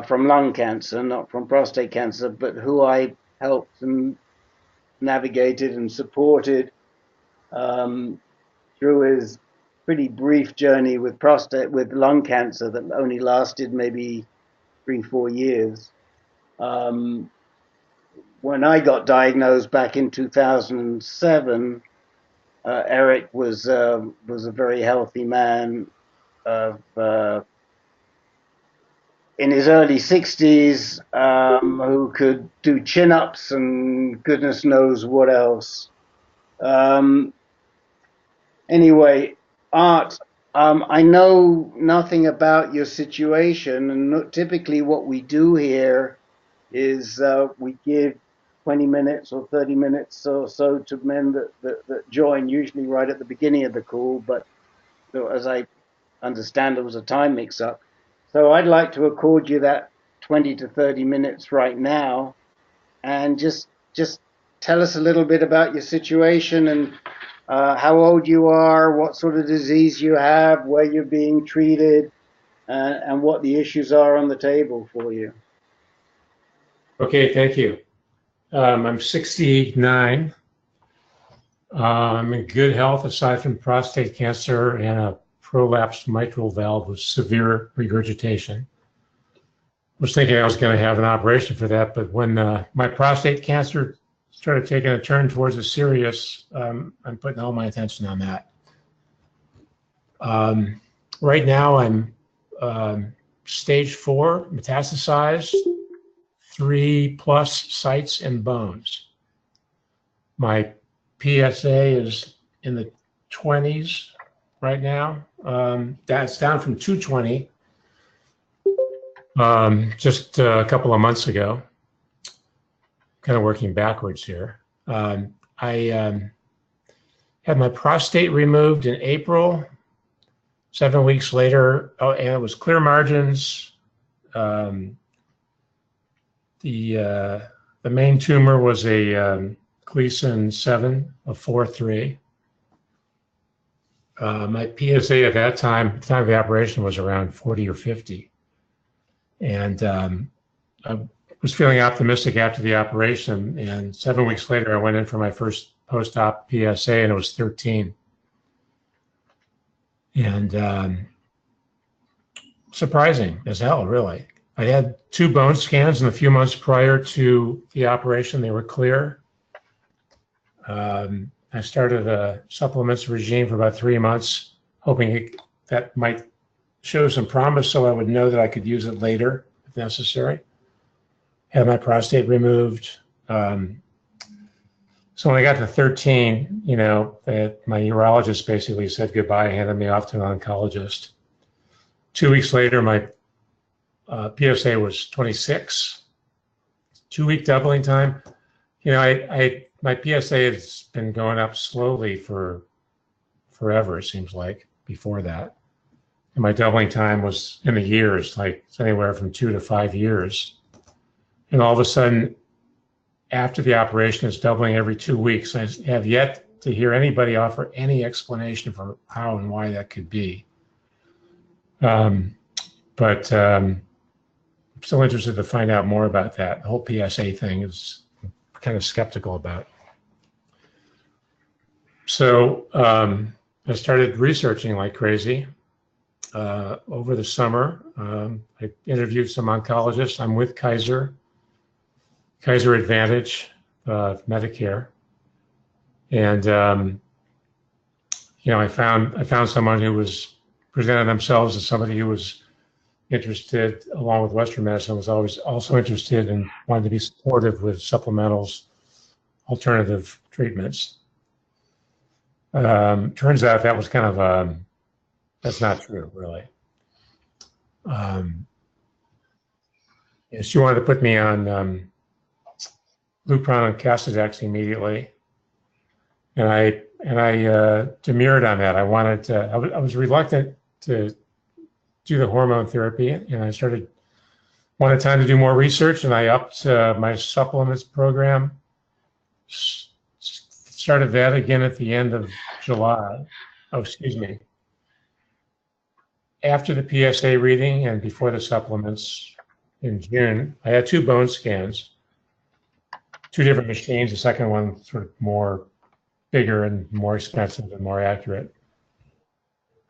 From lung cancer, not from prostate cancer, but who I helped and navigated and supported through his pretty brief journey with lung cancer that only lasted maybe 3-4 years. When I got diagnosed back in 2007, Eric was a very healthy man of in his early 60s, who could do chin-ups and goodness knows what else. Anyway, Art, I know nothing about your situation, and typically what we do here is we give 20 minutes or 30 minutes or so to men that join, usually right at the beginning of the call, but as I understand, there was a time mix-up. So I'd like to accord you that 20 to 30 minutes right now, and just tell us a little bit about your situation and how old you are, what sort of disease you have, where you're being treated, and what the issues are on the table for you. Okay, thank you. I'm 69. I'm in good health aside from prostate cancer and a prolapsed mitral valve with severe regurgitation. I was thinking I was going to have an operation for that, but when my prostate cancer started taking a turn towards the serious, I'm putting all my attention on that. Right now, I'm stage 4, metastasized, 3+ sites and bones. My PSA is in the 20s right now. That's down from 220 just a couple of months ago. Kind of working backwards here. I had my prostate removed in April. 7 weeks later, and it was clear margins. The main tumor was a Gleason 7 of 4-3. My PSA at that time, at the time of the operation, was around 40 or 50. And I was feeling optimistic after the operation. And 7 weeks later, I went in for my first post-op PSA, and it was 13. And surprising as hell, really. I had 2 bone scans in the few months prior to the operation. They were clear. I started a supplements regime for about 3 months, hoping that might show some promise so I would know that I could use it later if necessary. Had my prostate removed. So when I got to 13, you know, my urologist basically said goodbye, handed me off to an oncologist. 2 weeks later, my PSA was 26. 2-week doubling time. You know, my PSA has been going up slowly for forever, it seems like, before that. And my doubling time was in the years, like it's anywhere from 2 to 5 years. And all of a sudden, after the operation, it's doubling every 2 weeks. I have yet to hear anybody offer any explanation for how and why that could be. But I'm still interested to find out more about that. The whole PSA thing is kind of skeptical about. So I started researching like crazy over the summer. I interviewed some oncologists. I'm with Kaiser Advantage, Medicare, and you know, I found someone who was presented themselves as somebody who was interested, along with Western medicine, was always also interested and wanted to be supportive with supplementals, alternative treatments. Turns out that was kind of that's not true, really. She wanted to put me on Lupron and Castadex immediately, and I demurred on that. I was reluctant to do the hormone therapy, and I wanted time to do more research, and I upped my supplements program. Started that again at the end of July. Oh, excuse me. After the PSA reading and before the supplements in June, I had 2 bone scans, 2 different machines. The second one sort of more bigger and more expensive and more accurate.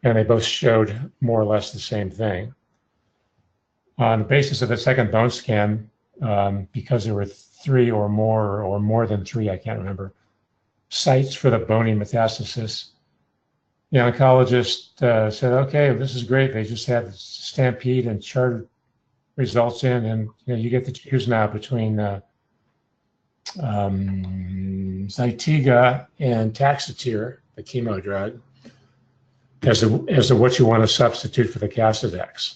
And they both showed more or less the same thing. On the basis of the second bone scan, because there were 3 or more than 3, I can't remember, sites for the bony metastasis, the oncologist said, okay, this is great. They just had Stampede and charted results in, and you get to choose now between Zytiga and Taxotere, the chemo drug, as to what you want to substitute for the Casodex.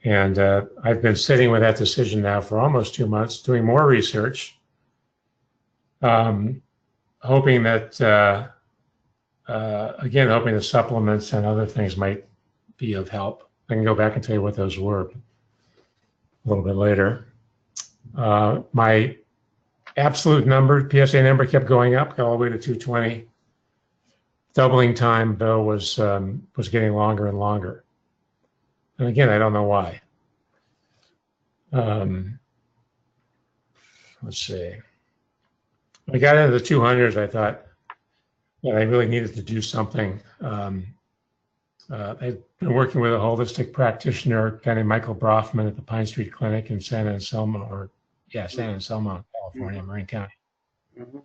And I've been sitting with that decision now for almost 2 months, doing more research, hoping that, again, hoping the supplements and other things might be of help. I can go back and tell you what those were a little bit later. My absolute number, PSA number, kept going up, got all the way to 220. Doubling time, though, was getting longer and longer. And again, I don't know why. Let's see. When I got into the 200s, I thought that I really needed to do something. I've been working with a holistic practitioner, a guy named Michael Brofman at the Pine Street Clinic in San Anselmo, California, Marin County. Mm-hmm.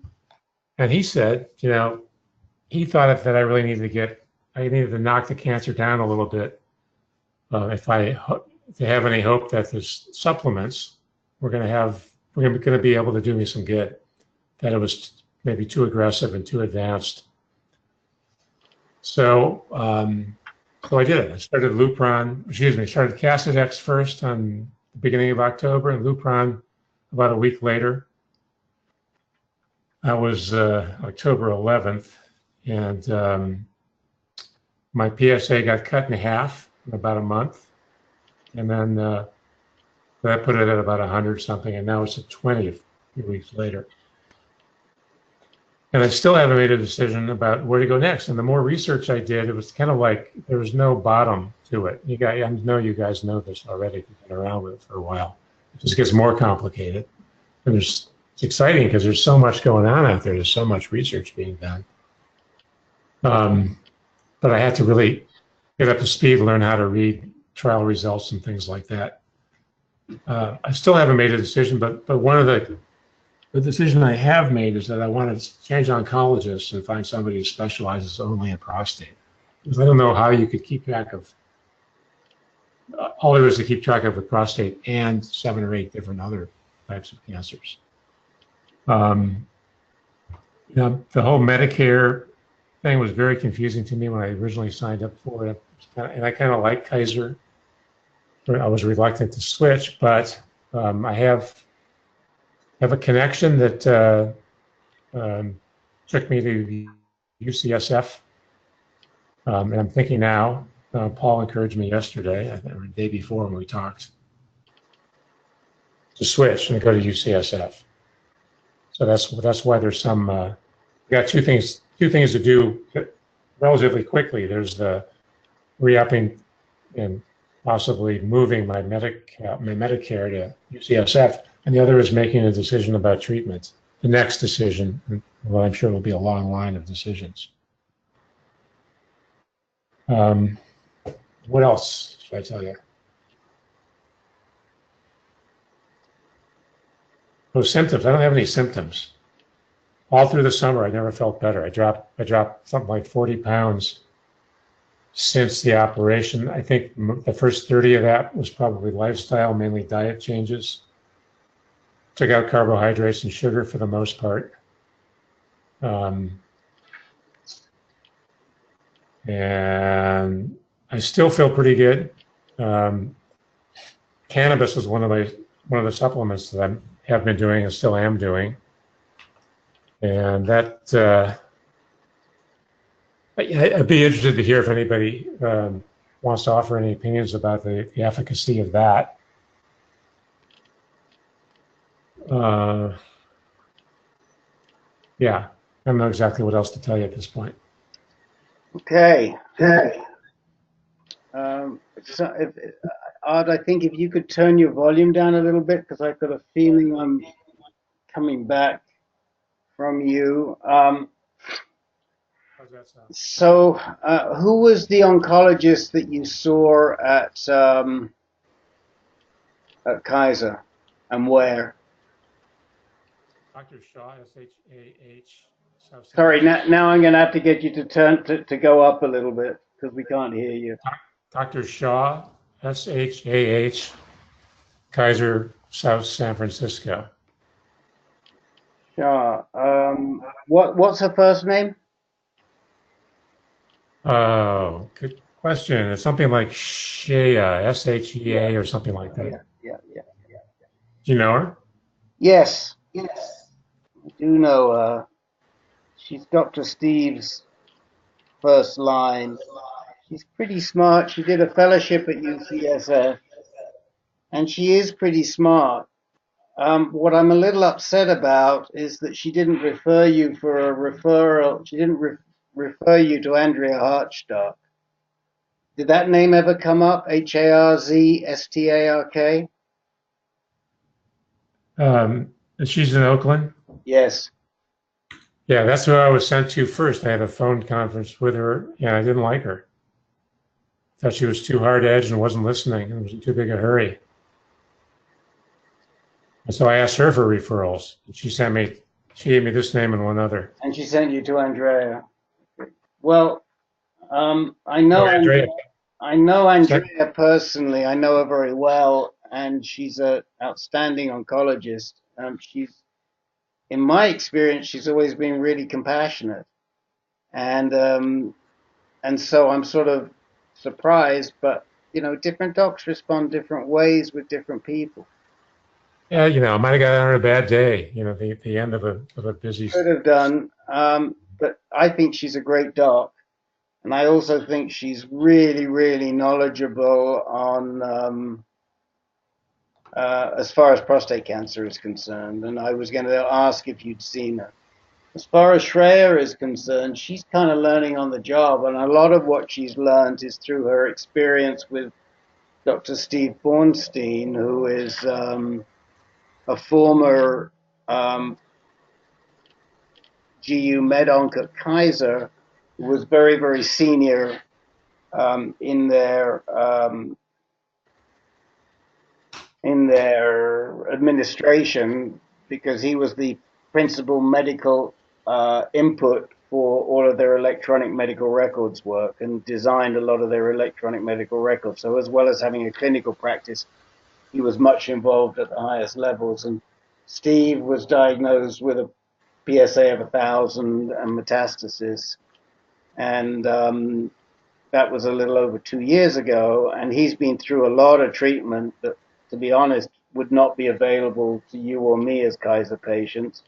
And he said, he thought that I really needed to knock the cancer down a little bit. If to have any hope that the supplements were going to be able to do me some good, that it was maybe too aggressive and too advanced. So I did it. I started started Casodex first on the beginning of October, and Lupron about a week later. That was October 11th, and my PSA got cut in half in about a month, and then that put it at about 100 something, and now it's at 20 a few weeks later. And I still haven't made a decision about where to go next. And the more research I did, it was kind of like there was no bottom to it. I know you guys know this already. You've been around with it for a while. It just gets more complicated. And it's exciting because there's so much going on out there. There's so much research being done. But I had to really get up to speed, learn how to read trial results and things like that. I still haven't made a decision, but one of the decision I have made is that I want to change oncologists and find somebody who specializes only in prostate. Because I don't know how you could keep track of, all there is to keep track of with prostate and 7 or 8 different other types of cancers. The whole Medicare thing was very confusing to me when I originally signed up for it. And I kind of like Kaiser. I was reluctant to switch, but I have a connection that took me to the UCSF. And I'm thinking now, Paul encouraged me yesterday, or the day before when we talked, to switch and go to UCSF. So that's why there's some, we got two things to do relatively quickly. There's the re-upping and possibly moving my Medicare to UCSF. And the other is making a decision about treatment. The next decision, well, I'm sure it'll be a long line of decisions. What else should I tell you? Oh, symptoms. I don't have any symptoms. All through the summer, I never felt better. I dropped something like 40 pounds since the operation. I think the first 30 of that was probably lifestyle, mainly diet changes. Took out carbohydrates and sugar for the most part. And I still feel pretty good. Cannabis was one of the supplements that I have been doing and still am doing. And that, I'd be interested to hear if anybody wants to offer any opinions about the efficacy of that. Yeah, I don't know exactly what else to tell you at this point. Okay. Art, I think if you could turn your volume down a little bit, because I've got a feeling I'm coming back from you. So, who was the oncologist that you saw at Kaiser, and where? Dr. Shaw, S-H-A-H. Sorry, now I'm going to have to get you to turn to go up a little bit because we can't hear you. Dr. Shaw, SHAH, Kaiser, South San Francisco. Sure. What's her first name? Oh, good question. It's something like Shea, SHEA, or something like that. Yeah. Do you know her? Yes, I do know her. She's Dr. Steve's first line. She's pretty smart. She did a fellowship at UCSF, and she is pretty smart. What I'm a little upset about is that she didn't refer you for a referral. She didn't refer you to Andrea Hartstock. Did that name ever come up? Harzstark? She's in Oakland. Yes. Yeah, that's who I was sent to first. I had a phone conference with her. Yeah, I didn't like her. Thought she was too hard-edged and wasn't listening. It was in too big a hurry. And so I asked her for referrals. She gave me this name and one other. And she sent you to Andrea. Well, I know Andrea personally. I know her very well, and she's an outstanding oncologist. In my experience, she's always been really compassionate, and so I'm sort of surprised. But different docs respond different ways with different people. Yeah, I might have got on a bad day. The end of a busy. Could have done, but I think she's a great doc. And I also think she's really, really knowledgeable on as far as prostate cancer is concerned. And I was going to ask if you'd seen her. As far as Shreya is concerned, she's kind of learning on the job. And a lot of what she's learned is through her experience with Dr. Steve Bornstein, who is a former GU med-onc at Kaiser, who was very, very senior in their administration, because he was the principal medical input for all of their electronic medical records work and designed a lot of their electronic medical records. So as well as having a clinical practice, he was much involved at the highest levels. And Steve was diagnosed with a PSA of 1,000 and metastasis. And that was a little over 2 years ago, and he's been through a lot of treatment that, to be honest, would not be available to you or me as Kaiser patients.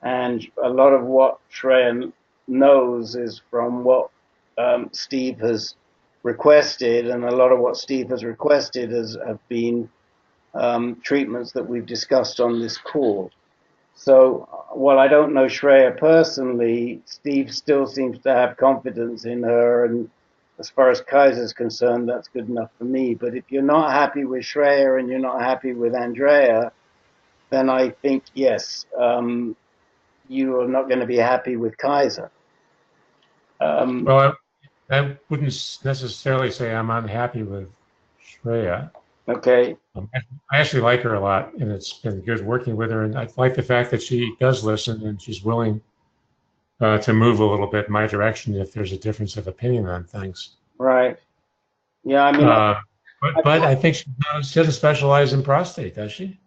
And a lot of what Shreya knows is from what Steve has requested, and a lot of what Steve has requested have been treatments that we've discussed on this call. So while I don't know Shreya personally, Steve still seems to have confidence in her, and as far as Kaiser's concerned, that's good enough for me. But if you're not happy with Shreya and you're not happy with Andrea, then I think, yes, you are not going to be happy with Kaiser. Well, I wouldn't necessarily say I'm unhappy with Shreya. Okay. I actually like her a lot, and it's been good working with her. And I like the fact that she does listen and she's willing to move a little bit in my direction if there's a difference of opinion on things. Right. Yeah, I mean. But I think she doesn't specialize in prostate, does she?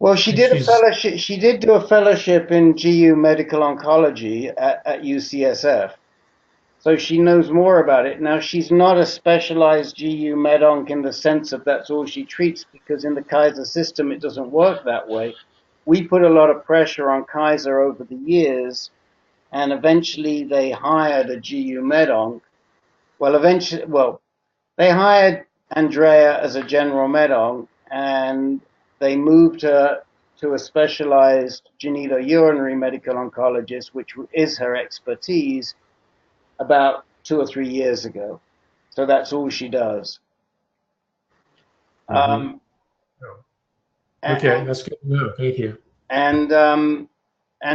Well, she did a fellowship. She did do a fellowship in GU medical oncology at UCSF. So she knows more about it. Now, she's not a specialized GU med-onc in the sense that that's all she treats, because in the Kaiser system, it doesn't work that way. We put a lot of pressure on Kaiser over the years, and eventually they hired a GU med-onc. They hired Andrea as a general med-onc, and they moved her to a specialized genitourinary medical oncologist, which is her expertise, about 2 or 3 years ago. So that's all she does. Okay, that's good to know. Thank you. And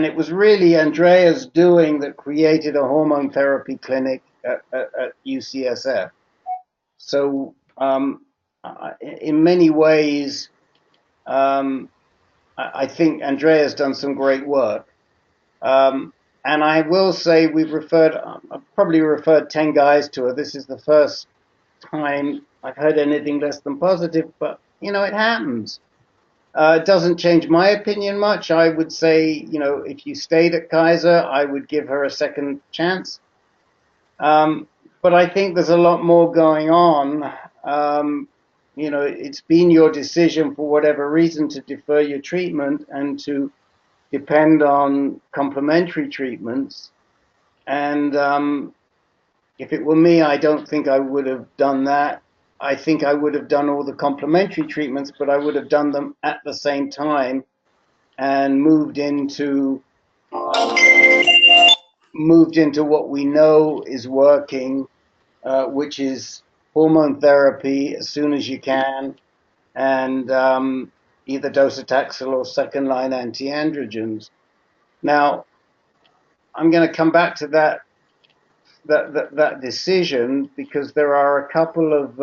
it was really Andrea's doing that created a hormone therapy clinic at UCSF. So in many ways, I think Andrea's done some great work. And I will say I've probably referred 10 guys to her. This is the first time I've heard anything less than positive, but it happens. It doesn't change my opinion much. I would say, if you stayed at Kaiser, I would give her a second chance. But I think there's a lot more going on. It's been your decision for whatever reason to defer your treatment and to depend on complementary treatments. And if it were me, I don't think I would have done that. I think I would have done all the complementary treatments, but I would have done them at the same time and moved into what we know is working, which is hormone therapy as soon as you can, and either docetaxel or second-line anti-androgens. Now, I'm going to come back to that decision because there are a couple of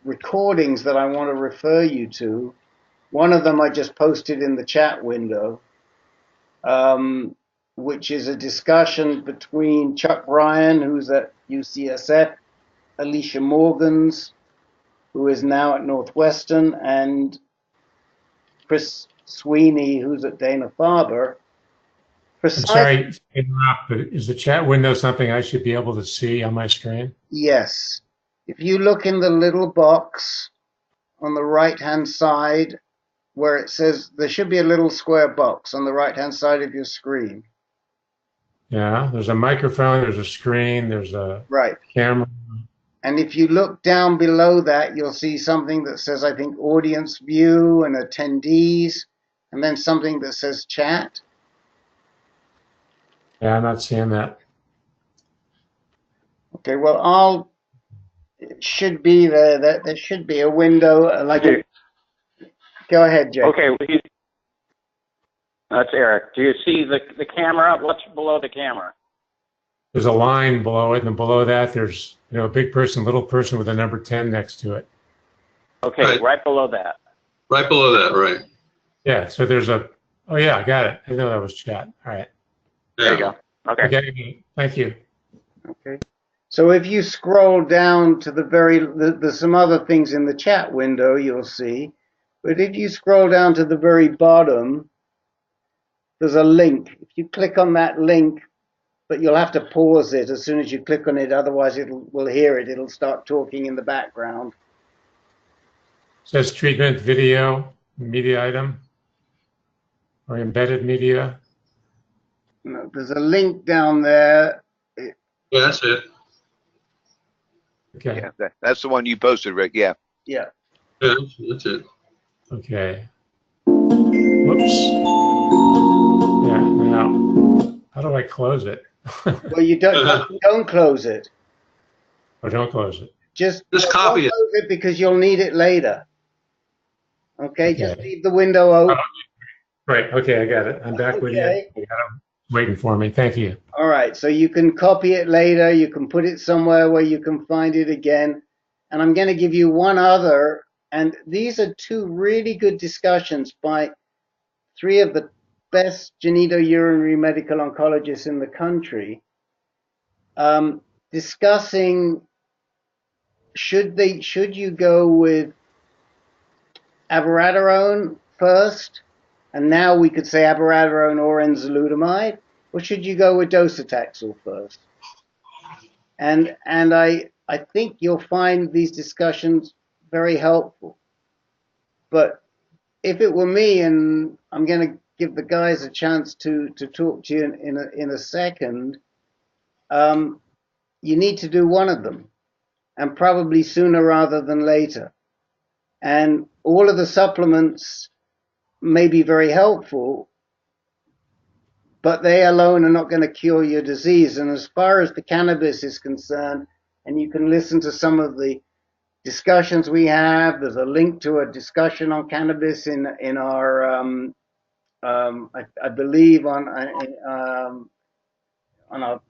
recordings that I want to refer you to. One of them I just posted in the chat window, which is a discussion between Chuck Ryan, who's at UCSF, Alicia Morgans, who is now at Northwestern, and Chris Sweeney, who's at Dana-Farber. I'm sorry to interrupt, but is the chat window something I should be able to see on my screen? Yes. If you look in the little box on the right-hand side where it says, there should be a little square box on the right-hand side of your screen. Yeah, there's a microphone, there's a screen, there's a camera. And if you look down below that, you'll see something that says, I think, audience view and attendees, and then something that says chat. Yeah, I'm not seeing that. Okay, well, it should be there. There should be a window like a... Go ahead, Jake. Okay, that's Eric. Do you see the camera? What's below the camera? There's a line below it, and below that there's a big person, little person with a number 10 next to it. Okay, right below that. Right below that, right. Yeah, so there's a... Oh, yeah, I got it. I know that was chat. All right. There you go. Okay. Thank you. Okay. So if you scroll down to there's some other things in the chat window you'll see, but if you scroll down to the very bottom, there's a link. If you click on that link, but you'll have to pause it as soon as you click on it, otherwise we'll hear it. It'll start talking in the background. It says treatment video, media item, or embedded media. No, there's a link down there. Yeah, that's it. Okay. Yeah, that's the one you posted, Rick. Yeah. Yeah. Yeah, that's it. Okay. Whoops. Yeah. Now, how do I close it? Well, you don't close it. Oh, don't close it. Just copy it. Close it because you'll need it later. Okay. Just leave the window open. Right. Okay, I got it. I'm back with you. I got it waiting for me. Thank you. All right. So you can copy it later. You can put it somewhere where you can find it again. And I'm going to give you one other. And these are two really good discussions by three of the best genitourinary medical oncologists in the country, discussing should you go with abiraterone first, and now we could say abiraterone or enzalutamide, or should you go with docetaxel first? And I think you'll find these discussions very helpful. But if it were me, and I'm going to give the guys a chance to talk to you in a second, you need to do one of them, and probably sooner rather than later. And all of the supplements may be very helpful, but they alone are not going to cure your disease. And as far as the cannabis is concerned, and you can listen to some of the discussions we have, there's a link to a discussion on cannabis in our I believe on our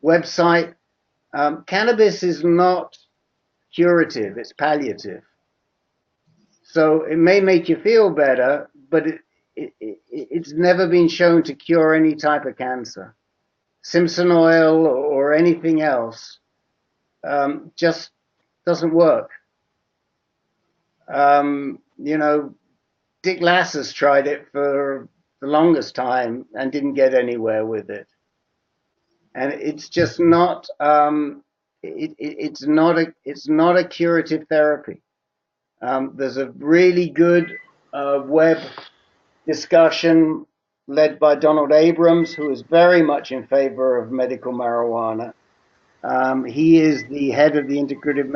website. Cannabis is not curative, it's palliative. So it may make you feel better, but it's never been shown to cure any type of cancer. Simpson oil or anything else just doesn't work. You know, Dick Lasses tried it for the longest time and didn't get anywhere with it. And it's just not it's not a curative therapy. There's a really good web discussion led by Donald Abrams, who is very much in favor of medical marijuana. He is the head of the Integrative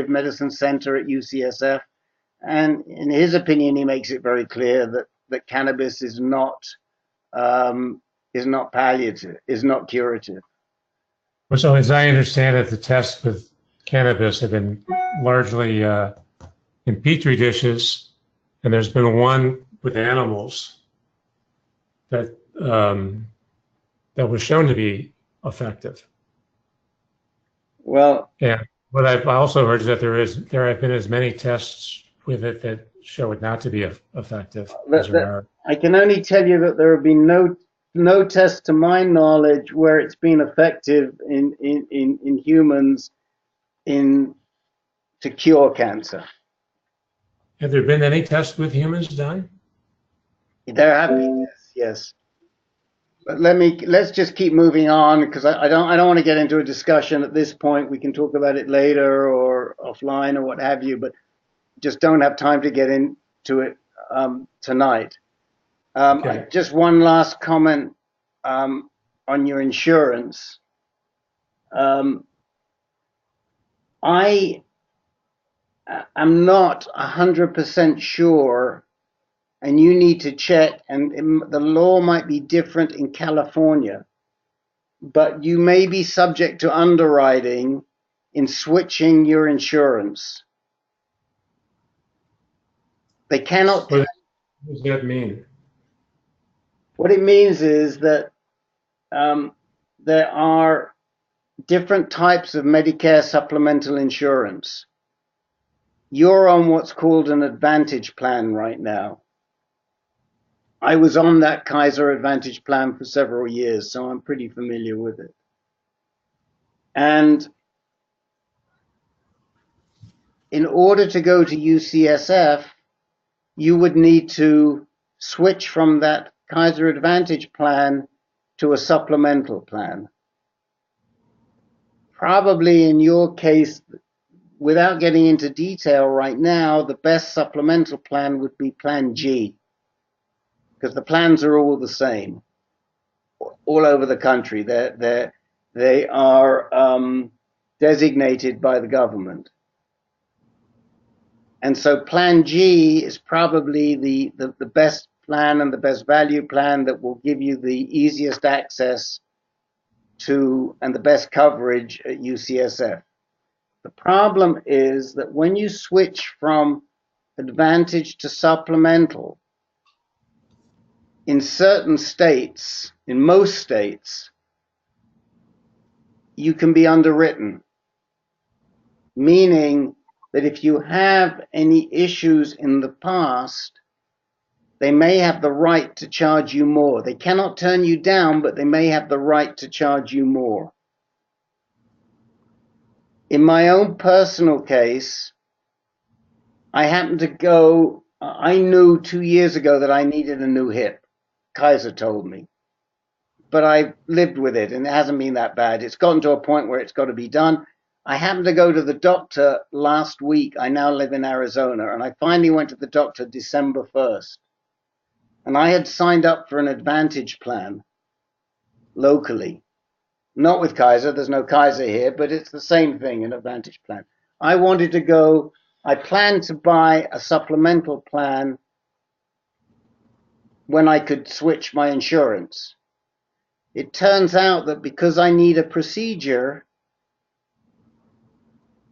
Medicine Center at UCSF, and in his opinion, he makes it very clear that cannabis is not palliative, is not curative. Well, so as I understand it, the tests with cannabis have been largely in petri dishes, and there's been one with animals that that was shown to be effective. Well, yeah. What I've also heard is that there have been as many tests with it that show it not to be effective. I can only tell you that there have been no tests, to my knowledge, where it's been effective in humans to cure cancer. Have there been any tests with humans done? There have been, yes. But let's just keep moving on, because I don't want to get into a discussion at this point. We can talk about it later or offline or what have you, but just don't have time to get into it tonight. Okay. Just one last comment on your insurance. I am not 100% sure, and you need to check, and the law might be different in California, but you may be subject to underwriting in switching your insurance. They cannot. What does that mean? What it means is that there are different types of Medicare supplemental insurance. You're on what's called an Advantage plan right now. I was on that Kaiser Advantage plan for several years, so I'm pretty familiar with it. And in order to go to UCSF, you would need to switch from that Kaiser Advantage plan to a supplemental plan. Probably in your case, without getting into detail right now, the best supplemental plan would be Plan G, because the plans are all the same all over the country. They are designated by the government. And so Plan G is probably the best plan and the best value plan that will give you the easiest access to and the best coverage at UCSF. The problem is that when you switch from Advantage to supplemental, in certain states, in most states, you can be underwritten, meaning that if you have any issues in the past, they may have the right to charge you more. They cannot turn you down, but they may have the right to charge you more. In my own personal case, I knew 2 years ago that I needed a new hip. Kaiser told me. But I lived with it, and it hasn't been that bad. It's gotten to a point where it's got to be done. I happened to go to the doctor last week. I now live in Arizona, and I finally went to the doctor December 1st. And I had signed up for an Advantage plan locally. Not with Kaiser. There's no Kaiser here, but it's the same thing, an Advantage plan. I wanted to go. I planned to buy a supplemental plan when I could switch my insurance. It turns out that because I need a procedure,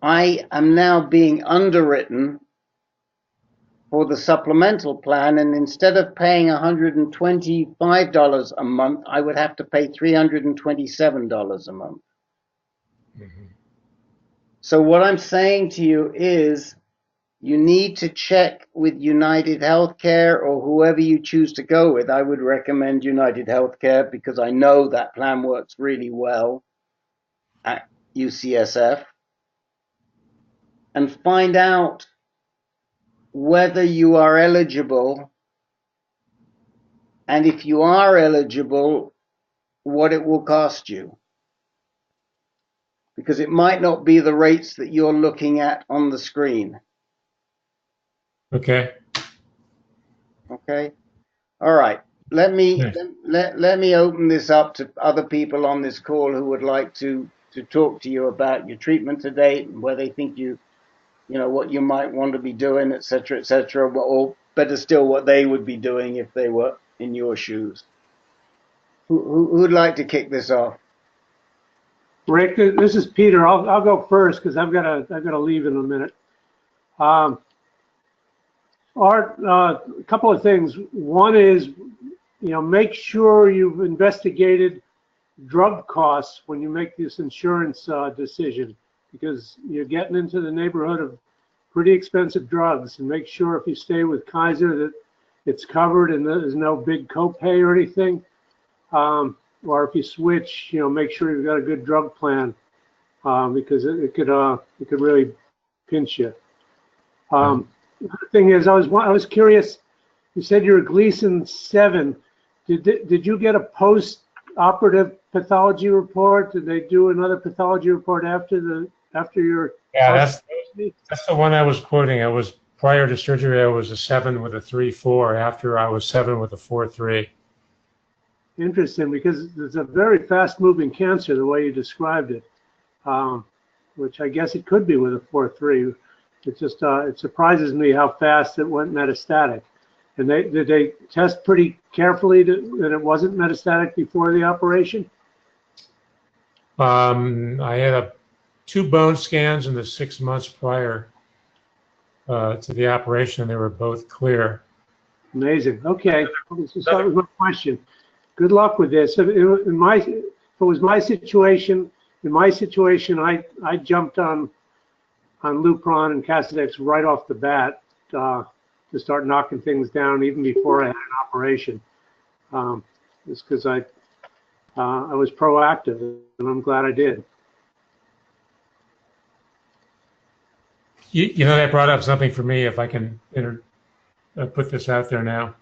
I am now being underwritten for the supplemental plan, and instead of paying $125 a month, I would have to pay $327 a month. Mm-hmm. So what I'm saying to you is, you need to check with United Healthcare or whoever you choose to go with. I would recommend United Healthcare because I know that plan works really well at UCSF. And find out whether you are eligible, and if you are eligible, what it will cost you. Because it might not be the rates that you're looking at on the screen. Okay. Okay. All right. Let me open this up to other people on this call who would like to talk to you about your treatment to date and where they think you know, what you might want to be doing, et cetera, or better still, what they would be doing if they were in your shoes. Who would like to kick this off? Rick, this is Peter. I'll go first because I've got to leave in a minute. Art, a couple of things. One is, make sure you've investigated drug costs when you make this insurance decision, because you're getting into the neighborhood of pretty expensive drugs. And make sure if you stay with Kaiser that it's covered and there's no big copay or anything. Or if you switch, make sure you've got a good drug plan, because it could really pinch you. The thing is, I was curious. You said you're a Gleason 7. Did you get a post-operative pathology report? Did they do another pathology report after your? Yeah, that's the one I was quoting. I was prior to surgery. I was a 7 with a 3-4. After I was 7 with a 4-3. Interesting, because it's a very fast-moving cancer the way you described it, which I guess it could be with a 4-3. It just it surprises me how fast it went metastatic. And did they test pretty carefully that it wasn't metastatic before the operation? I had 2 bone scans in the 6 months prior to the operation, and they were both clear. Amazing. Okay, so that was my question. Good luck with this. If it was my situation, I jumped on Lupron and Casodex right off the bat to start knocking things down even before I had an operation. Just because I was proactive, and I'm glad I did. That brought up something for me, if I can put this out there now.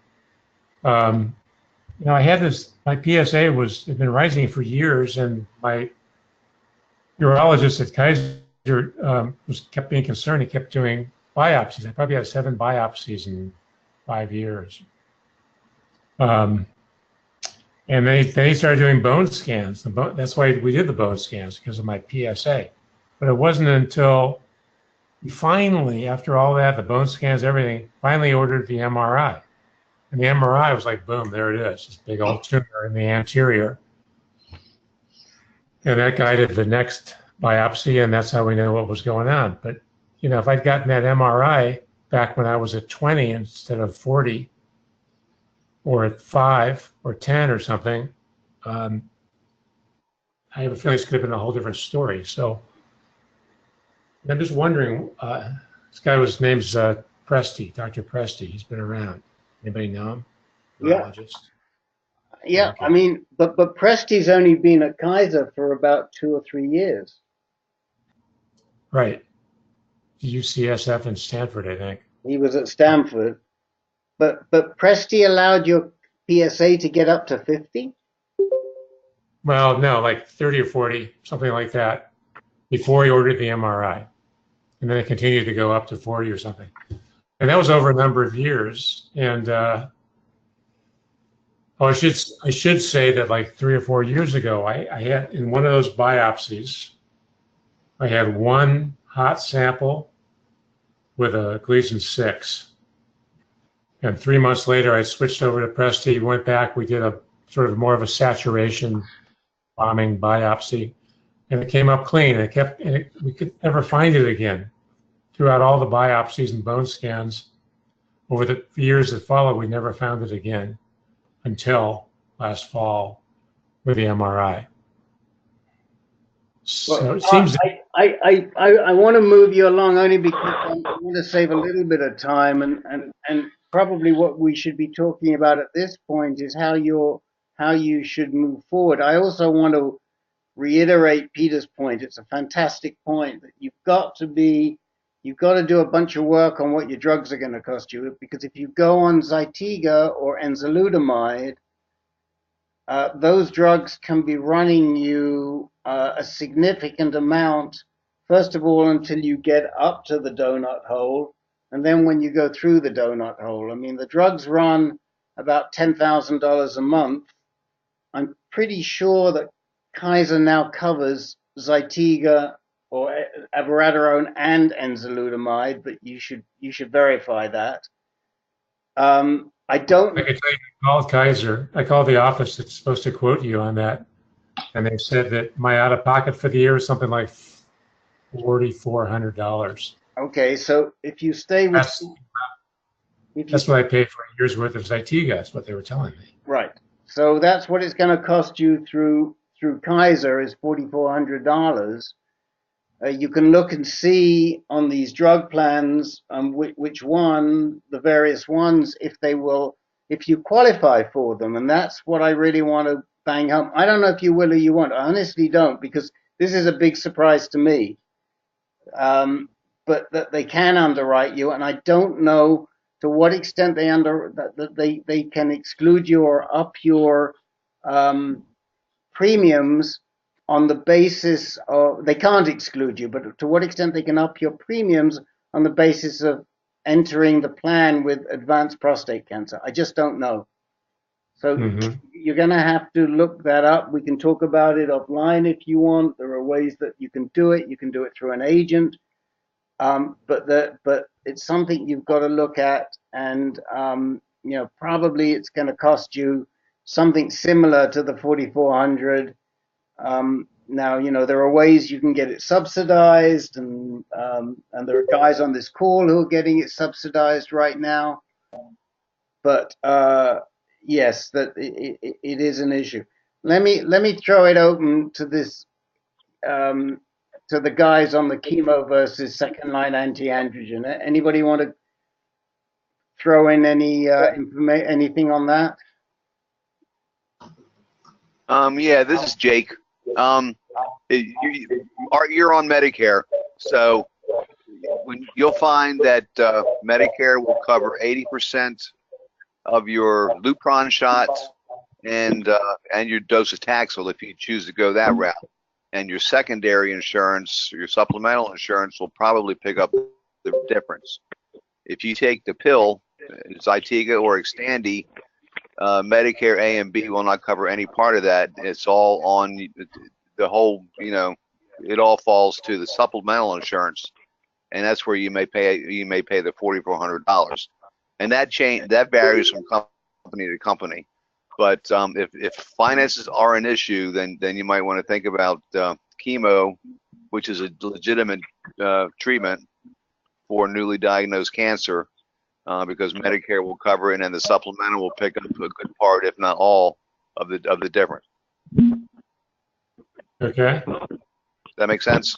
I had my PSA had been rising for years, and my urologist at Kaiser kept being concerned. He kept doing biopsies. I probably had 7 biopsies in 5 years. And then he started doing bone scans. That's why we did the bone scans, because of my PSA. But it wasn't until he finally, after all that, the bone scans, everything, finally ordered the MRI. And the MRI was like, boom, there it is, this big old tumor in the anterior. And that guided the next biopsy, and that's how we know what was going on. But, if I'd gotten that MRI back when I was at 20 instead of 40, or at 5 or 10 or something, I have a feeling this could have been a whole different story. So I'm just wondering, this guy was name's Presti, Dr. Presti. He's been around. Anybody know him? Urologist? Yeah. Okay. I mean, but Presti's only been at Kaiser for about 2 or 3 years. Right. UCSF in Stanford, I think. He was at Stanford. But Presti allowed your PSA to get up to 50? Well, no, like 30 or 40, something like that, before he ordered the MRI. And then it continued to go up to 40 or something. And that was over a number of years. And I should say that like 3 or 4 years ago, I had, in one of those biopsies, I had 1 hot sample with a Gleason 6. And 3 months later, I switched over to Presti, went back, we did a sort of more of a saturation bombing biopsy, and it came up clean. We could never find it again. Throughout all the biopsies and bone scans over the years that followed, we never found it again until last fall with the MRI. So it seems I want to move you along only because I want to save a little bit of time, and probably what we should be talking about at this point is how you should move forward. I also want to reiterate Peter's point. It's a fantastic point that you've got to do a bunch of work on what your drugs are going to cost you, because if you go on Zytiga or enzalutamide, those drugs can be running you a significant amount, first of all, until you get up to the donut hole, and then when you go through the donut hole. I mean, the drugs run about $10,000 a month. I'm pretty sure that Kaiser now covers Zytiga or abiraterone and enzalutamide, but you should verify that. I don't. I can tell you, I called Kaiser. I called the office that's supposed to quote you on that, and they said that my out-of-pocket for the year is something like $4,400. Okay, so if you stay with, that's what I paid for a year's worth of Zytiga. That's what they were telling me. Right. So that's what it's going to cost you through Kaiser is $4,400. You can look and see on these drug plans which one, the various ones, if you qualify for them. And that's what I really want to bang home. I don't know if you will or you won't. I honestly don't, because this is a big surprise to me. But that they can underwrite you, and I don't know to what extent they can exclude you or up your premiums on the basis of, they can't exclude you, but to what extent they can up your premiums on the basis of entering the plan with advanced prostate cancer. I just don't know. So you're going to have to look that up. We can talk about it offline if you want. There are ways that you can do it. You can do it through an agent. But it's something you've got to look at, and probably it's going to cost you something similar to the 4,400. Now, there are ways you can get it subsidized, and there are guys on this call who are getting it subsidized right now. But yes, that it is an issue. Let me throw it open to this. To the guys on the chemo versus second-line anti-androgen. Anybody want to throw in any anything on that? Yeah, this is Jake. You're on Medicare, so you'll find that Medicare will cover 80% of your Lupron shot and your docetaxel if you choose to go that route. And your secondary insurance, your supplemental insurance, will probably pick up the difference. If you take the pill, Zytiga or Xtandi, Medicare A and B will not cover any part of that. It's all on the whole, it all falls to the supplemental insurance, and that's where you may pay the $4,400, and that varies from company to company. But if finances are an issue, then you might want to think about chemo, which is a legitimate treatment for newly diagnosed cancer, because Medicare will cover it, and the supplemental will pick up a good part, if not all, of the difference. Okay. Does that make sense?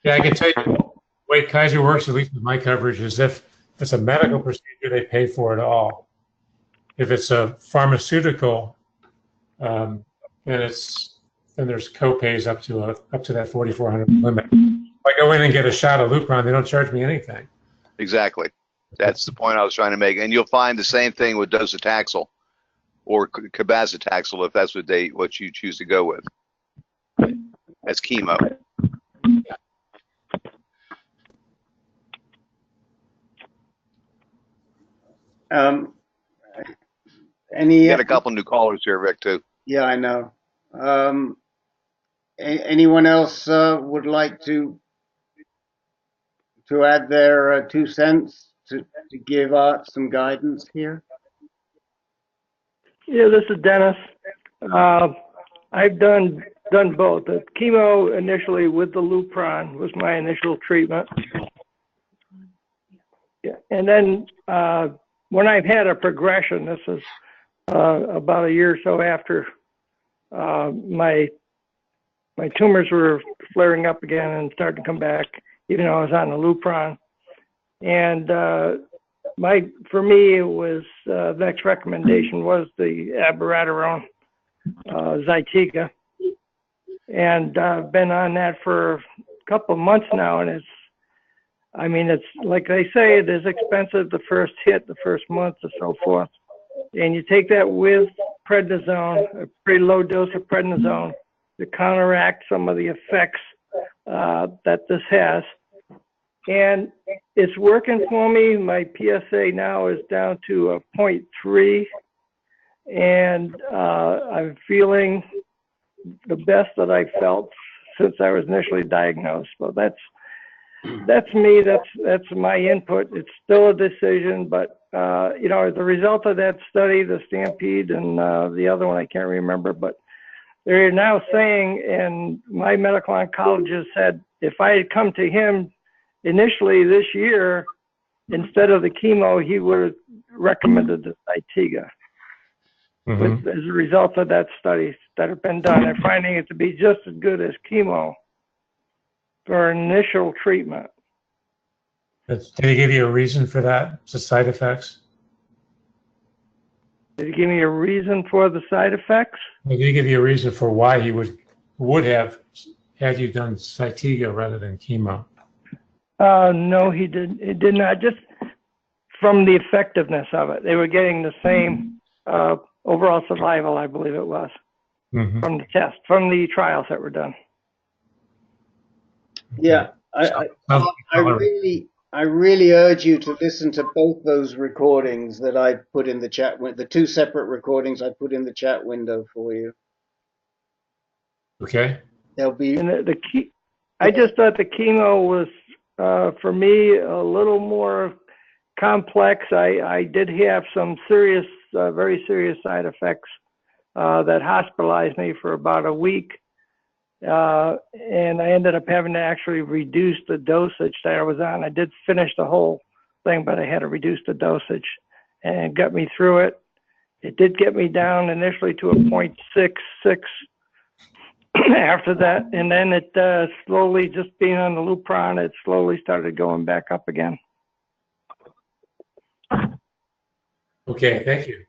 Yeah, I can tell you the way Kaiser works, at least with my coverage, is if it's a medical procedure, they pay for it all. If it's a pharmaceutical, then there's co-pays up to that 4,400 limit. If I go in and get a shot of Lupron, they don't charge me anything. Exactly. That's the point I was trying to make. And you'll find the same thing with docetaxel or cabazitaxel, if that's what you choose to go with. That's chemo. You got a couple new callers here, Rick, too. Yeah, I know. Anyone else would like to add their 2 cents to give Art some guidance here? Yeah, this is Dennis. I've done both. The chemo initially with the Lupron was my initial treatment. Yeah, and then when I've had a progression, this is about a year or so after my my tumors were flaring up again and starting to come back, even though I was on the Lupron. And for me, it was the next recommendation was the abiraterone, Zytiga, and I've been on that for a couple of months now, and it's like they say, it is expensive the first hit, the first month, or so forth. And you take that with prednisone, a pretty low dose of prednisone, to counteract some of the effects that this has. And it's working for me. My PSA now is down to a 0.3, and I'm feeling the best that I felt since I was initially diagnosed. So that's me. That's my input. It's still a decision, but the result of that study, the Stampede, and the other one I can't remember, but they're now saying, and my medical oncologist said, if I had come to him initially this year, instead of the chemo, he would have recommended the Zytiga. As a result of that studies that have been done, they're finding it to be just as good as chemo for initial treatment. Did he give you a reason for that, the side effects? Did he give me a reason for the side effects? Did he give you a reason for why he would have had you done Zytiga rather than chemo? No, he did not. Just from the effectiveness of it, they were getting the same overall survival, I believe it was, from the test, from the trials that were done. Yeah, I really urge you to listen to both those recordings that I put in the chat. The two separate recordings I put in the chat window for you. Okay. There'll be. And I just thought the chemo was for me a little more complex. I did have some serious, very serious side effects that hospitalized me for about a week. And I ended up having to actually reduce the dosage that I was on. I did finish the whole thing, but I had to reduce the dosage, and it got me through it. It did get me down initially to a 0.66 after that, and then it slowly, just being on the Lupron, it slowly started going back up again. Okay, thank you.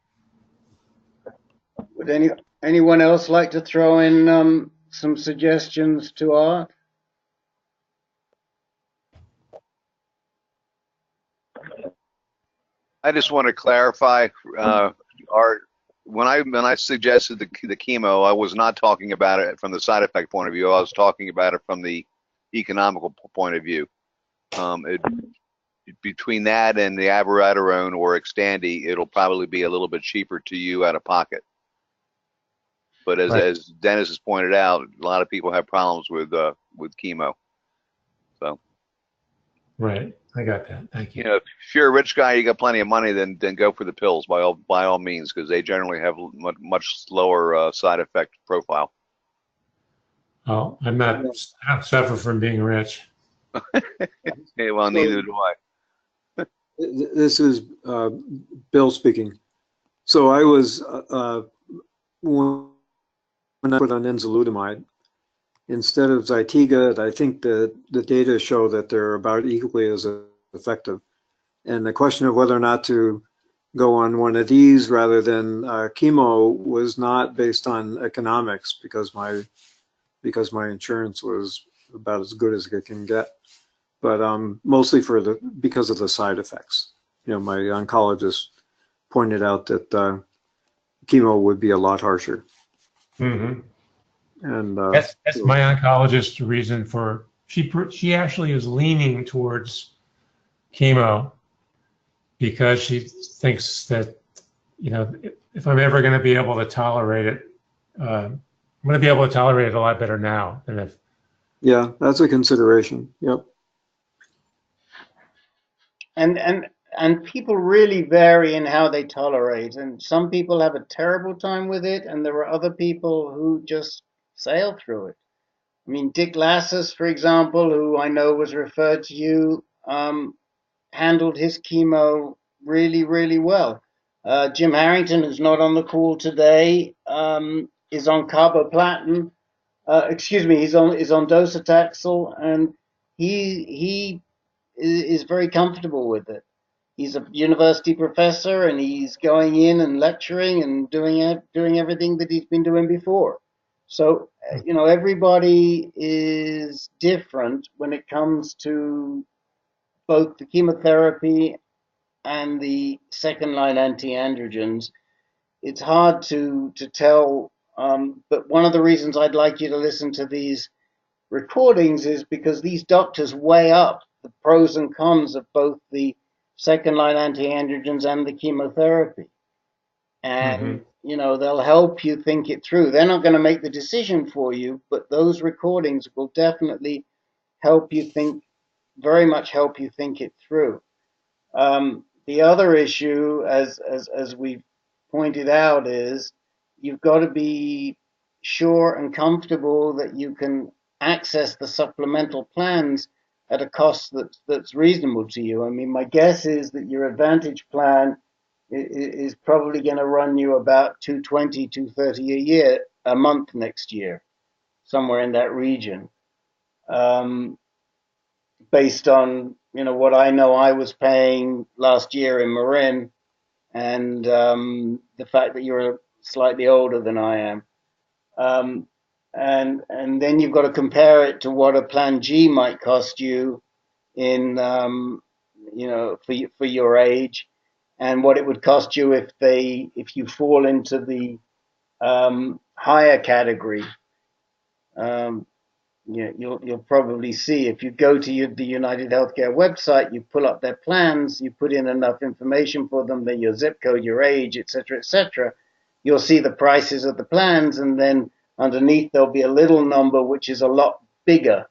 Would anyone else like to throw in some suggestions to Art? I just want to clarify, Art, when I suggested the chemo, I was not talking about it from the side effect point of view. I was talking about it from the economical point of view. Between that and the abiraterone or Xtandi, it'll probably be a little bit cheaper to you out of pocket. But as Dennis has pointed out, a lot of people have problems with chemo. So. Right, I got that. Thank you. If you're a rich guy, you got plenty of money, then go for the pills by all means, because they generally have much lower side effect profile. Oh, I don't suffer from being rich. Okay, well, neither do I. This is Bill speaking. So I was when I put on enzalutamide, instead of Zytiga, I think the data show that they're about equally as effective. And the question of whether or not to go on one of these rather than chemo was not based on economics, because my insurance was about as good as it can get, but mostly because of the side effects. My oncologist pointed out that chemo would be a lot harsher. And that's my oncologist's reason for she actually is leaning towards chemo, because she thinks that if I'm ever going to be able to tolerate it, I'm going to be able to tolerate it a lot better now than if. Yeah, that's a consideration. Yep. And people really vary in how they tolerate, and some people have a terrible time with it, and there are other people who just sail through it. I mean, Dick Lassus, for example, who I know was referred to you, handled his chemo really, really well. Jim Harrington, who's not on the call today, is on carboplatin, Excuse me, he's on docetaxel, and he is very comfortable with it. He's a university professor, and he's going in and lecturing and doing everything that he's been doing before. So, everybody is different when it comes to both the chemotherapy and the second line anti-androgens. It's hard to tell, but one of the reasons I'd like you to listen to these recordings is because these doctors weigh up the pros and cons of both the second line anti-androgens and the chemotherapy. And, they'll help you think it through. They're not going to make the decision for you, but those recordings will definitely help you think, very much help you think it through. The other issue, as we've pointed out, is you've got to be sure and comfortable that you can access the supplemental plans at a cost that's reasonable to you. I mean, my guess is that your Advantage plan is probably going to run you about $220, $230 a month next year, somewhere in that region. Based on what I know I was paying last year in Marin, and the fact that you're slightly older than I am, and then you've got to compare it to what a Plan G might cost you in for your age, and what it would cost you if you fall into the higher category. You'll probably see if you go to the United Healthcare website, you pull up their plans, you put in enough information for them, then your zip code, your age, etc. You'll see the prices of the plans, and then underneath there'll be a little number which is a lot bigger.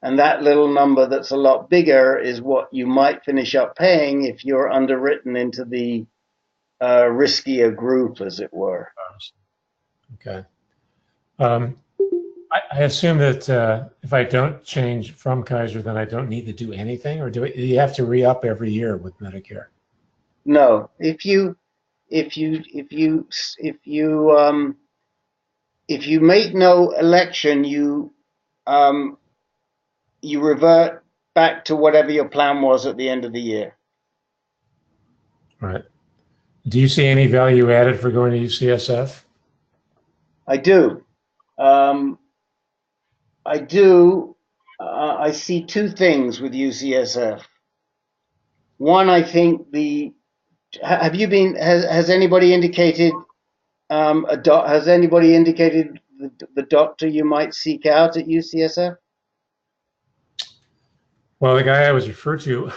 And that little number that's a lot bigger is what you might finish up paying if you're underwritten into the riskier group, as it were. Okay. I assume that if I don't change from Kaiser, then I don't need to do anything, or do you have to re-up every year with Medicare? No. If you make no election, you revert back to whatever your plan was at the end of the year. All right. Do you see any value added for going to UCSF? I do. I see two things with UCSF. One, I think has anybody indicated the doctor you might seek out at UCSF? Well, the guy I was referred to,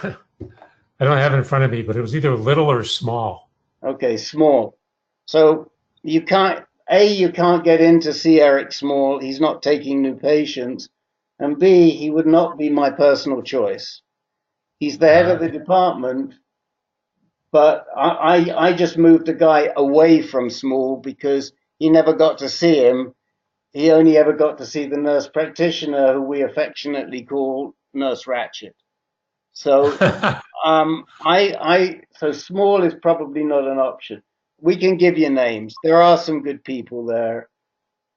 I don't have it in front of me, but it was either little or small. Okay, small. So you can't get in to see Eric Small. He's not taking new patients. And B, he would not be my personal choice. He's the head of the department, but I just moved a guy away from Small because he never got to see him. He only ever got to see the nurse practitioner, who we affectionately call Nurse Ratchet. So so Small is probably not an option. We can give you names. There are some good people there,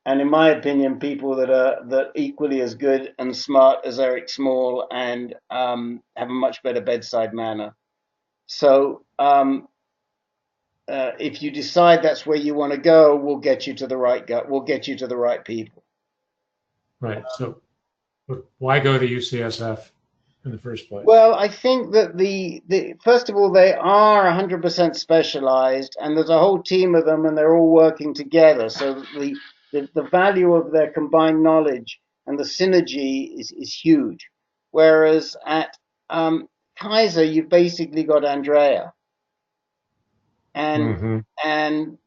and in my opinion, people that are equally as good and smart as Eric Small, and have a much better bedside manner. So if you decide that's where you want to go, we'll get you to the right guy. We'll get you to the right people. Right. So why go to UCSF in the first place? Well, I think that the first of all, they are 100% specialized, and there's a whole team of them, and they're all working together. So the value of their combined knowledge and the synergy is huge. Whereas at Kaiser, you've basically got Andrea, and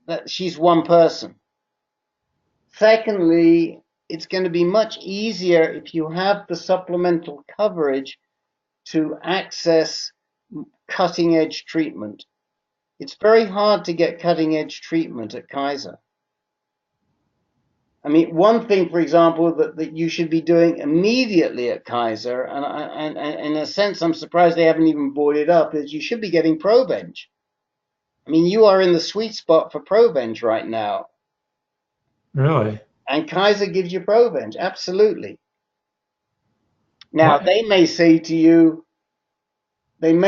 that she's one person. Secondly, it's going to be much easier if you have the supplemental coverage to access cutting edge treatment. It's very hard to get cutting edge treatment at Kaiser. I mean, one thing, for example, that you should be doing immediately at Kaiser, and in a sense, I'm surprised they haven't even brought it up, is you should be getting Provenge. I mean, you are in the sweet spot for Provenge right now. Really? And Kaiser gives you Provenge, absolutely. Now, they may say to you, here's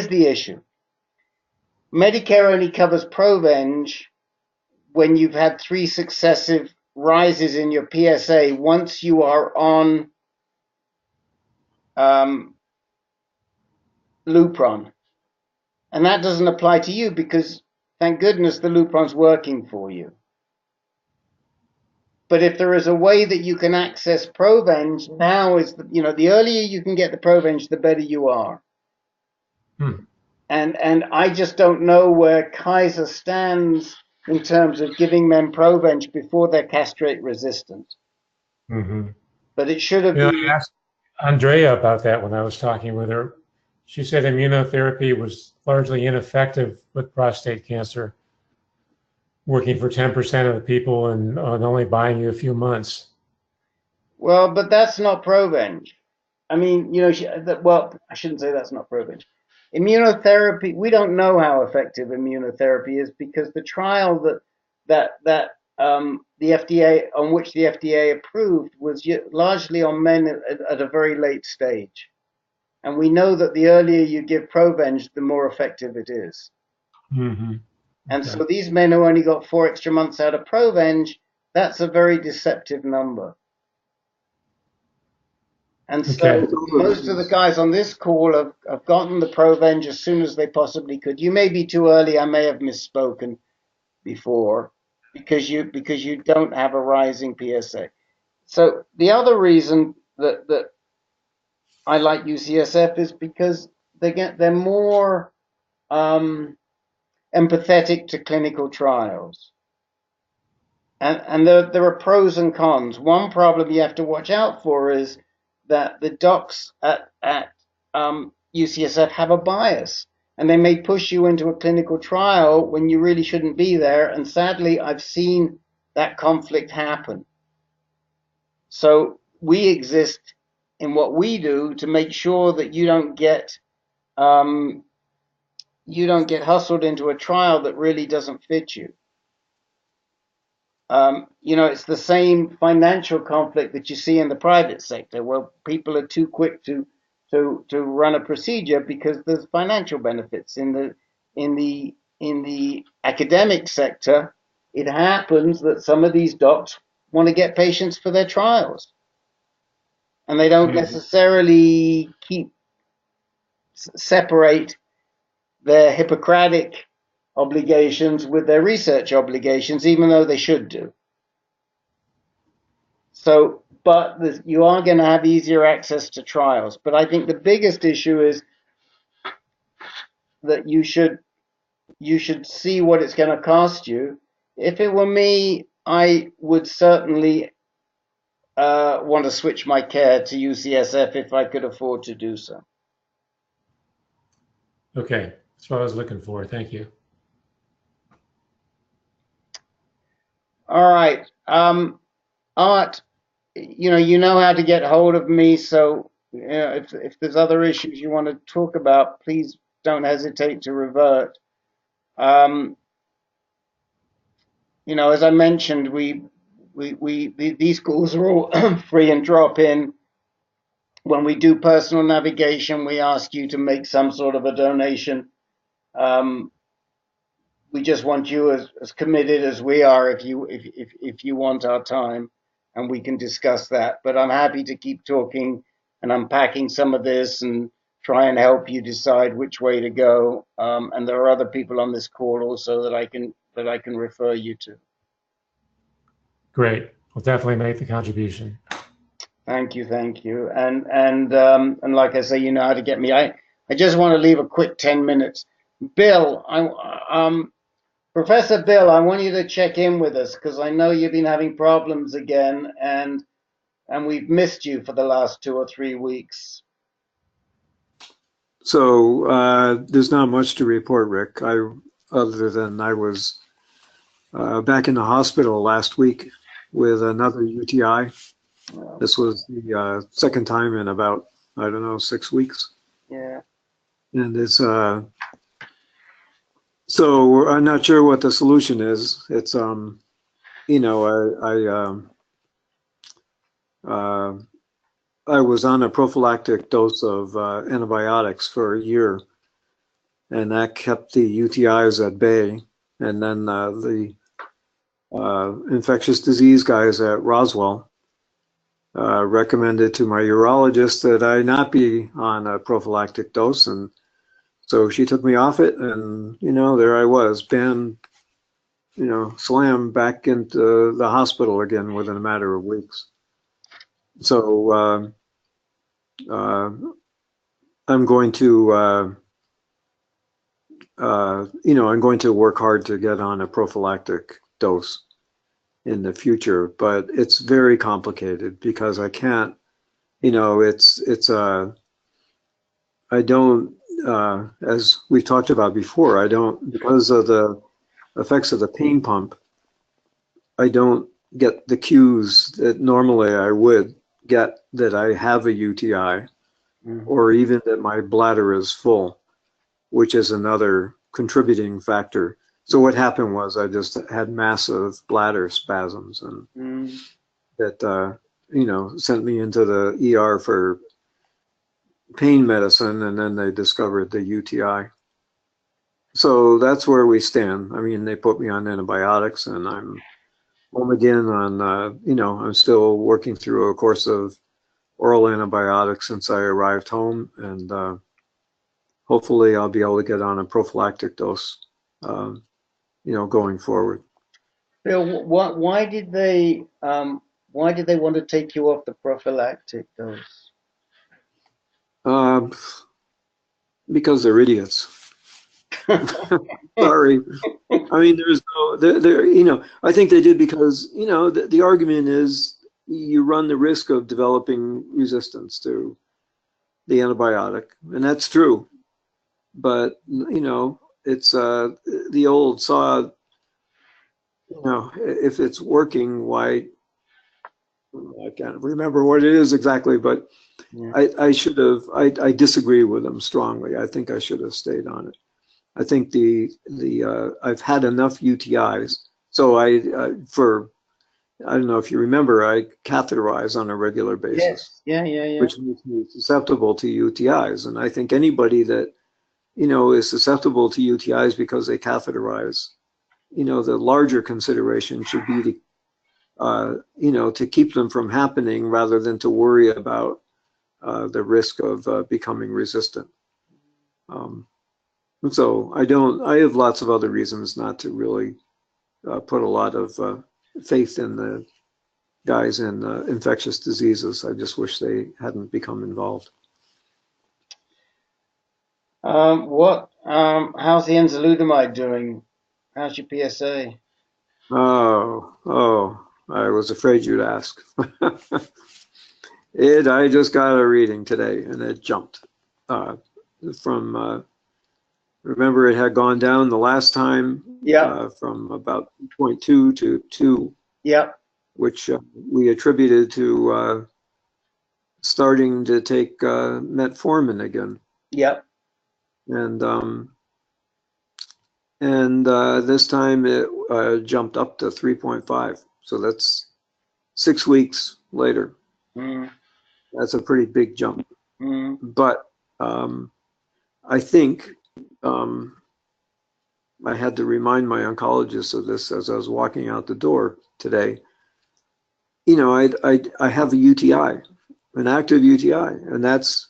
the issue. Medicare only covers Provenge when you've had 3 successive rises in your PSA once you are on Lupron. And that doesn't apply to you because, thank goodness, the Lupron's working for you. But if there is a way that you can access Provenge, now is the earlier you can get the Provenge, the better you are. And I just don't know where Kaiser stands in terms of giving men Provenge before they're castrate resistant. But it should have been. I asked Andrea about that when I was talking with her. She said immunotherapy was largely ineffective with prostate cancer, working for 10% of the people and only buying you a few months. Well, but that's not Provenge. I mean, I shouldn't say that's not Provenge. Immunotherapy, we don't know how effective immunotherapy is because the trial that the FDA, on which the FDA approved, was largely on men at a very late stage. And we know that the earlier you give Provenge, the more effective it is. And so these men who only got 4 extra months out of Provenge, that's a very deceptive number. And so most of the guys on this call have gotten the Provenge as soon as they possibly could. You may be too early. I may have misspoken before because you don't have a rising PSA. So the other reason that I like UCSF is because they're more empathetic to clinical trials. And there are pros and cons. One problem you have to watch out for is that the docs at UCSF have a bias, and they may push you into a clinical trial when you really shouldn't be there. And sadly, I've seen that conflict happen. So we exist in what we do to make sure that you don't get hustled into a trial that really doesn't fit you. It's the same financial conflict that you see in the private sector, where people are too quick to run a procedure because there's financial benefits. In the academic sector, it happens that some of these docs want to get patients for their trials, and they don't necessarily separate their Hippocratic obligations with their research obligations, even though they should do. So, but you are going to have easier access to trials. But I think the biggest issue is that you should see what it's going to cost you. If it were me, I would certainly want to switch my care to UCSF if I could afford to do so. Okay, that's what I was looking for. Thank you. All right. Art, you know how to get hold of me, so if there's other issues you want to talk about, please don't hesitate to revert. As I mentioned, these calls are all free and drop in. When we do personal navigation, we ask you to make some sort of a donation. We just want you as committed as we are if you want our time, and we can discuss that. But I'm happy to keep talking and unpacking some of this and try and help you decide which way to go. And there are other people on this call also that I can refer you to. Great. We'll definitely make the contribution. Thank you. And like I say, you know how to get me. I just want to leave a quick 10 minutes. Bill, Professor Bill, I want you to check in with us because I know you've been having problems again, and we've missed you for the last 2 or 3 weeks. So there's not much to report, Rick, other than I was back in the hospital last week with another UTI. This was the second time in about, 6 weeks. Yeah. And it's So I'm not sure what the solution is. It's you know, I was on a prophylactic dose of antibiotics for a year, and that kept the UTIs at bay. And then the infectious disease guys at Roswell recommended to my urologist that I not be on a prophylactic dose, and so she took me off it, and there I was, bam, slam back into the hospital again within a matter of weeks. So I'm going to, I'm going to work hard to get on a prophylactic dose in the future, but it's very complicated because I can't, I don't, as we talked about before, I don't, because of the effects of the pain pump, I don't get the cues that normally I would get that I have a UTI or even that my bladder is full, which is another contributing factor. So what happened was I just had massive bladder spasms, and that sent me into the ER for pain medicine, and then they discovered the UTI. So that's where we stand. I mean, they put me on antibiotics, and I'm home again on, I'm still working through a course of oral antibiotics since I arrived home, and hopefully I'll be able to get on a prophylactic dose, going forward. Bill, why did they want to take you off the prophylactic dose? Because they're idiots. Sorry. I mean, there's no, I think they did because, the argument is you run the risk of developing resistance to the antibiotic, and that's true. But, it's the old saw, if it's working, why, I can't remember what it is exactly, but yeah. I should have, I disagree with them strongly. I think I should have stayed on it. I think I've had enough UTIs. So I don't know if you remember, I catheterize on a regular basis. Yes. Yeah. Which makes me susceptible to UTIs. And I think anybody that, is susceptible to UTIs because they catheterize, the larger consideration should be to keep them from happening rather than to worry about the risk of becoming resistant. So I have lots of other reasons not to really put a lot of faith in the guys in infectious diseases. I just wish they hadn't become involved. How's the enzalutamide doing? How's your PSA? Oh, I was afraid you'd ask. I just got a reading today, and it jumped from. Remember, it had gone down the last time. Yeah. From about 0.2 to 2. Yeah. Which we attributed to starting to take Metformin again. Yep. And this time it jumped up to 3.5. So that's 6 weeks later. That's a pretty big jump. But I think I had to remind my oncologist of this as I was walking out the door today. I have a UTI, an active UTI, and that's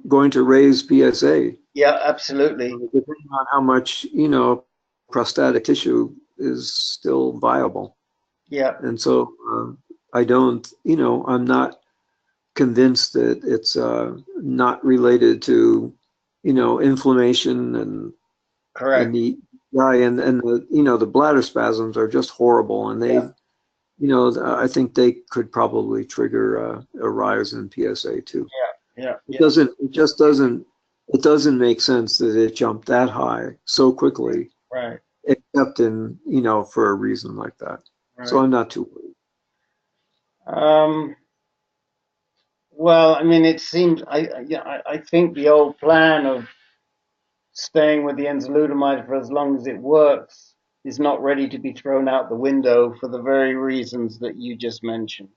going to raise PSA. Yeah, absolutely. Depending on how much, prostatic tissue is still viable. Yeah. And so I don't, I'm not convinced that it's not related to, inflammation and correct. And the bladder spasms are just horrible, and they, I think they could probably trigger a rise in PSA too. Yeah. It doesn't make sense that it jumped that high so quickly. Right. Except in, for a reason like that. Right. So I'm not too worried. Well, I mean, it seems I think the old plan of staying with the enzalutamide for as long as it works is not ready to be thrown out the window for the very reasons that you just mentioned.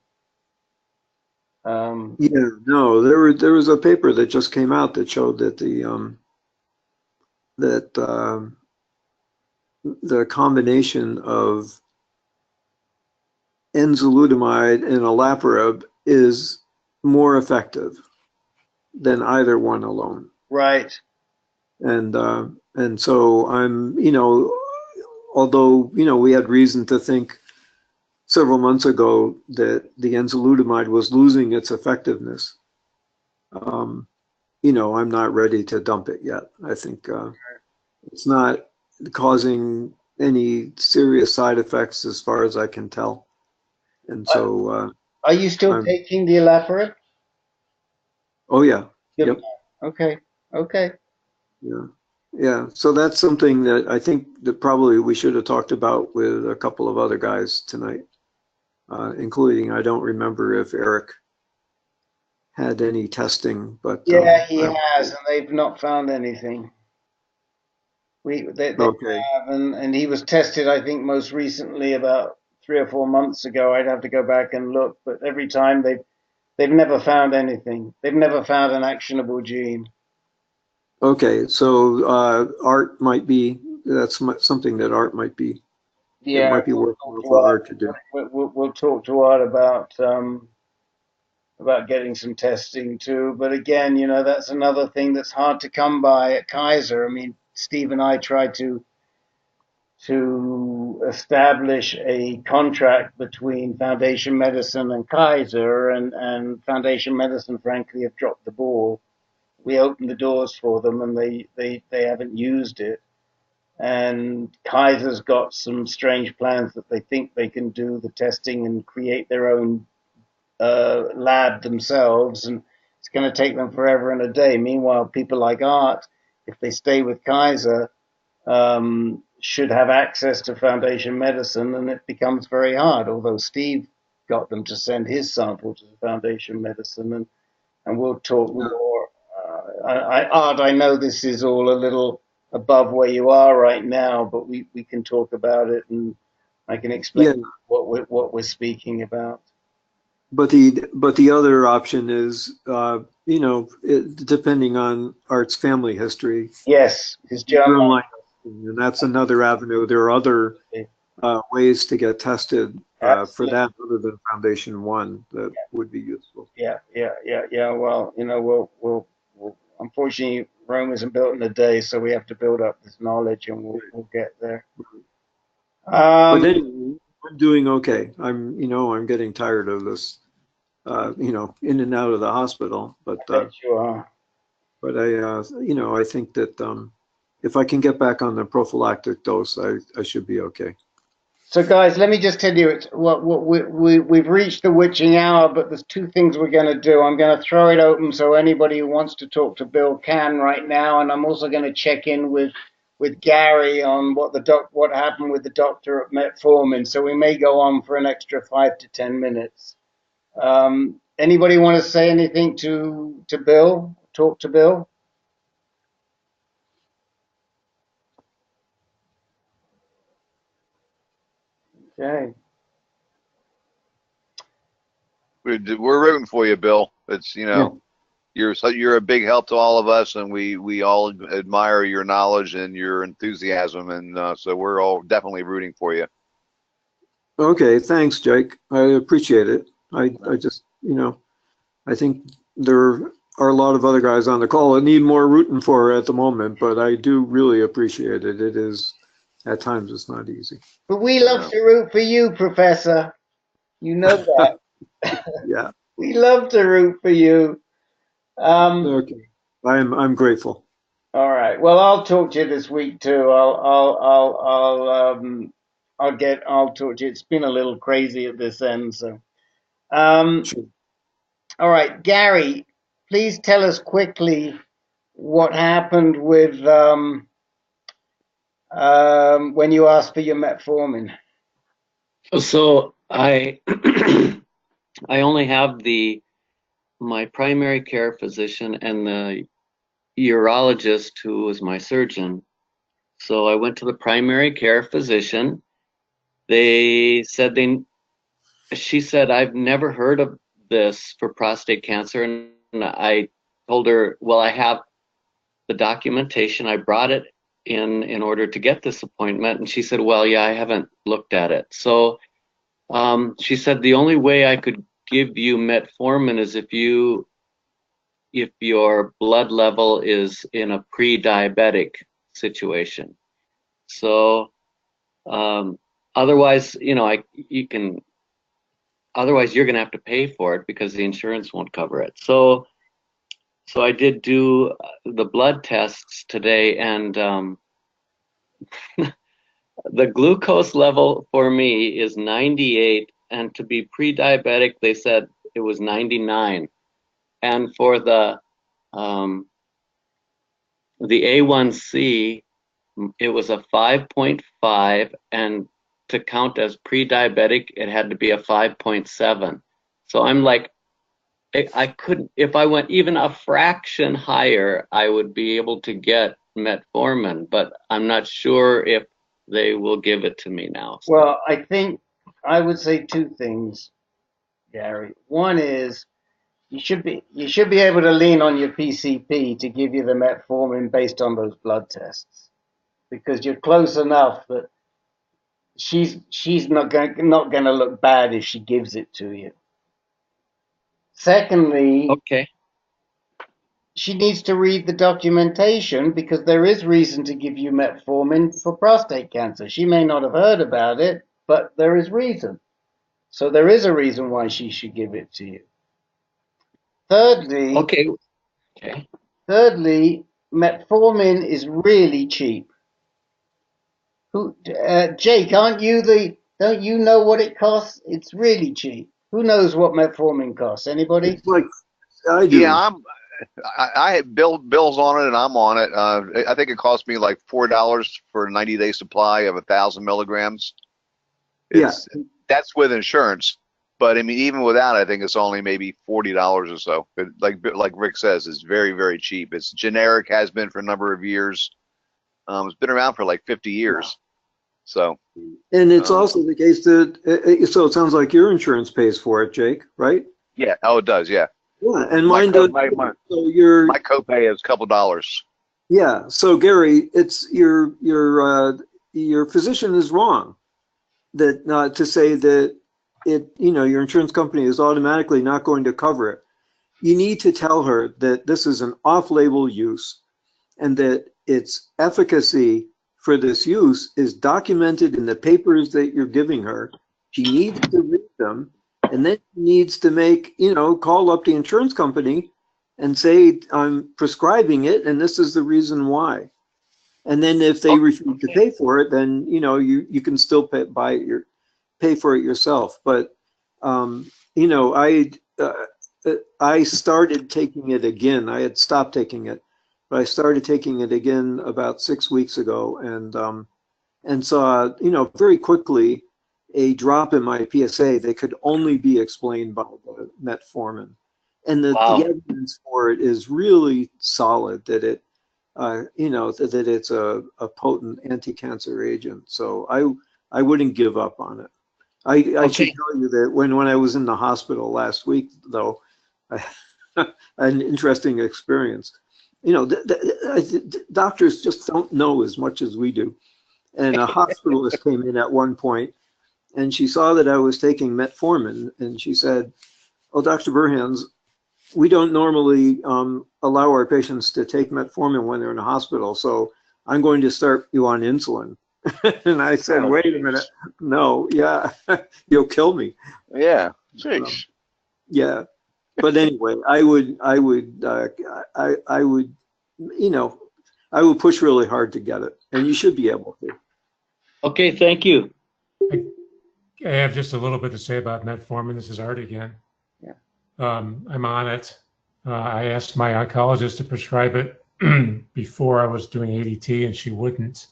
Yeah, no, there was a paper that just came out that showed that the combination of enzalutamide and olaparib is more effective than either one alone. Right. And so I'm, although, we had reason to think several months ago that the enzalutamide was losing its effectiveness, I'm not ready to dump it yet. I think it's not causing any serious side effects as far as I can tell. And so are you still taking the olaparib? Oh yeah. Yep. Yep. Okay. Yeah. So that's something that I think that probably we should have talked about with a couple of other guys tonight, including, I don't remember if Eric had any testing, but yeah, he has, and they've not found anything. They okay. have, and he was tested, I think, most recently about 3 or 4 months ago. I'd have to go back and look, but every time they've never found anything. They've never found an actionable gene. Okay, so Art might be, that's something that Art might be. Yeah, it might be worthwhile for Art to do. We'll talk to Art about getting some testing too. But again, that's another thing that's hard to come by at Kaiser. I mean, Steve and I tried to establish a contract between Foundation Medicine and Kaiser, and Foundation Medicine, frankly, have dropped the ball. We opened the doors for them, and they haven't used it. And Kaiser's got some strange plans that they think they can do the testing and create their own lab themselves, and it's going to take them forever and a day. Meanwhile, people like Art, if they stay with Kaiser, should have access to Foundation Medicine, and it becomes very hard. Although Steve got them to send his sample to Foundation Medicine, and we'll talk more. Art, I know this is all a little above where you are right now, but we can talk about it, and I can explain what we're speaking about. But the other option is, depending on Art's family history. Yes, his germline. And that's another avenue. There are other ways to get tested for that other than Foundation One that would be useful. Yeah. Well, we'll unfortunately, Rome isn't built in a day, so we have to build up this knowledge, and we'll get there. But anyway, I'm doing okay. I'm getting tired of this, in and out of the hospital. But I bet you are. But I think that if I can get back on the prophylactic dose, I should be okay. So, guys, let me just tell you, we've reached the witching hour, but there's two things we're going to do. I'm going to throw it open so anybody who wants to talk to Bill can right now, and I'm also going to check in with Gary on what happened with the doctor at Metformin. So we may go on for an extra 5 to 10 minutes. Anybody want to say anything to Bill? Talk to Bill? Okay. We're rooting for you, Bill. It's you're a big help to all of us, and we all admire your knowledge and your enthusiasm, and so we're all definitely rooting for you. Okay, thanks, Jake. I appreciate it. I just I think there are a lot of other guys on the call that need more rooting for at the moment, but I do really appreciate it. It is, at times, it's not easy. But we love to root for you, Professor. You know that. Yeah. We love to root for you. Okay. I'm grateful. All right. Well, I'll talk to you this week too. I'll talk to you. It's been a little crazy at this end, so. Sure. All right, Gary, please tell us quickly what happened with when you asked for your metformin. So I I only have my primary care physician and the urologist who was my surgeon. So I went to the primary care physician. She said, I've never heard of this for prostate cancer. And I told her, well, I have the documentation. I brought it in order to get this appointment. And she said, well, yeah, I haven't looked at it. So she said, the only way I could give you metformin is if your blood level is in a pre-diabetic situation. So otherwise, otherwise you're going to have to pay for it because the insurance won't cover it. So I did do the blood tests today, and the glucose level for me is 98, and to be pre-diabetic, they said it was 99. And for the A1C, it was a 5.5, and to count as pre-diabetic, it had to be a 5.7. So I'm like, I couldn't, if I went even a fraction higher, I would be able to get metformin, but I'm not sure if they will give it to me now. So. Well, I think I would say two things, Gary. One is you should be able to lean on your PCP to give you the metformin based on those blood tests, because you're close enough that she's not going to look bad if she gives it to you. Secondly, okay, she needs to read the documentation, because there is reason to give you metformin for prostate cancer. She may not have heard about it, but there is reason. So there is a reason why she should give it to you. Thirdly, metformin is really cheap. Jake, don't you know what it costs? It's really cheap. Who knows what metformin costs? Anybody? It's like I do. Yeah, I have bills on it, and I'm on it. I think it cost me like $4 for a 90-day supply of 1,000 milligrams. That's with insurance. But I mean, even without, I think it's only maybe $40 or so. But like Rick says, it's very, very cheap. It's generic, has been for a number of years. It's been around for like 50 years. So. And it's also the case that so it sounds like your insurance pays for it, Jake, right? Yeah. Oh, it does. Yeah. Yeah, and mine does. My copay is a couple dollars. Yeah. So Gary, it's your physician is wrong that to say that your insurance company is automatically not going to cover it. You need to tell her that this is an off-label use, and that its efficacy for this use is documented in the papers that you're giving her. She needs to read them. And then she needs to call up the insurance company and say, I'm prescribing it, and this is the reason why. And then if they refuse to pay for it, then, you can still pay for it yourself. But, I started taking it again. I had stopped taking it, but I started taking it again about 6 weeks ago, and saw, very quickly, a drop in my PSA that could only be explained by the metformin, and the evidence for it is really solid. That it, that it's a potent anti-cancer agent. So I wouldn't give up on it. I should tell you that when I was in the hospital last week, though, I had an interesting experience. Doctors just don't know as much as we do, and a hospitalist came in at one point. And she saw that I was taking metformin, and she said, "Oh, Dr. Burhans, we don't normally allow our patients to take metformin when they're in a hospital, so I'm going to start you on insulin." And I said, "Wait a minute, no, yeah, you'll kill me." Yeah, yeah. But anyway, I would push really hard to get it, and you should be able to. Okay, thank you. I have just a little bit to say about metformin. This is Art again. Yeah. I'm on it. I asked my oncologist to prescribe it before I was doing ADT, and she wouldn't.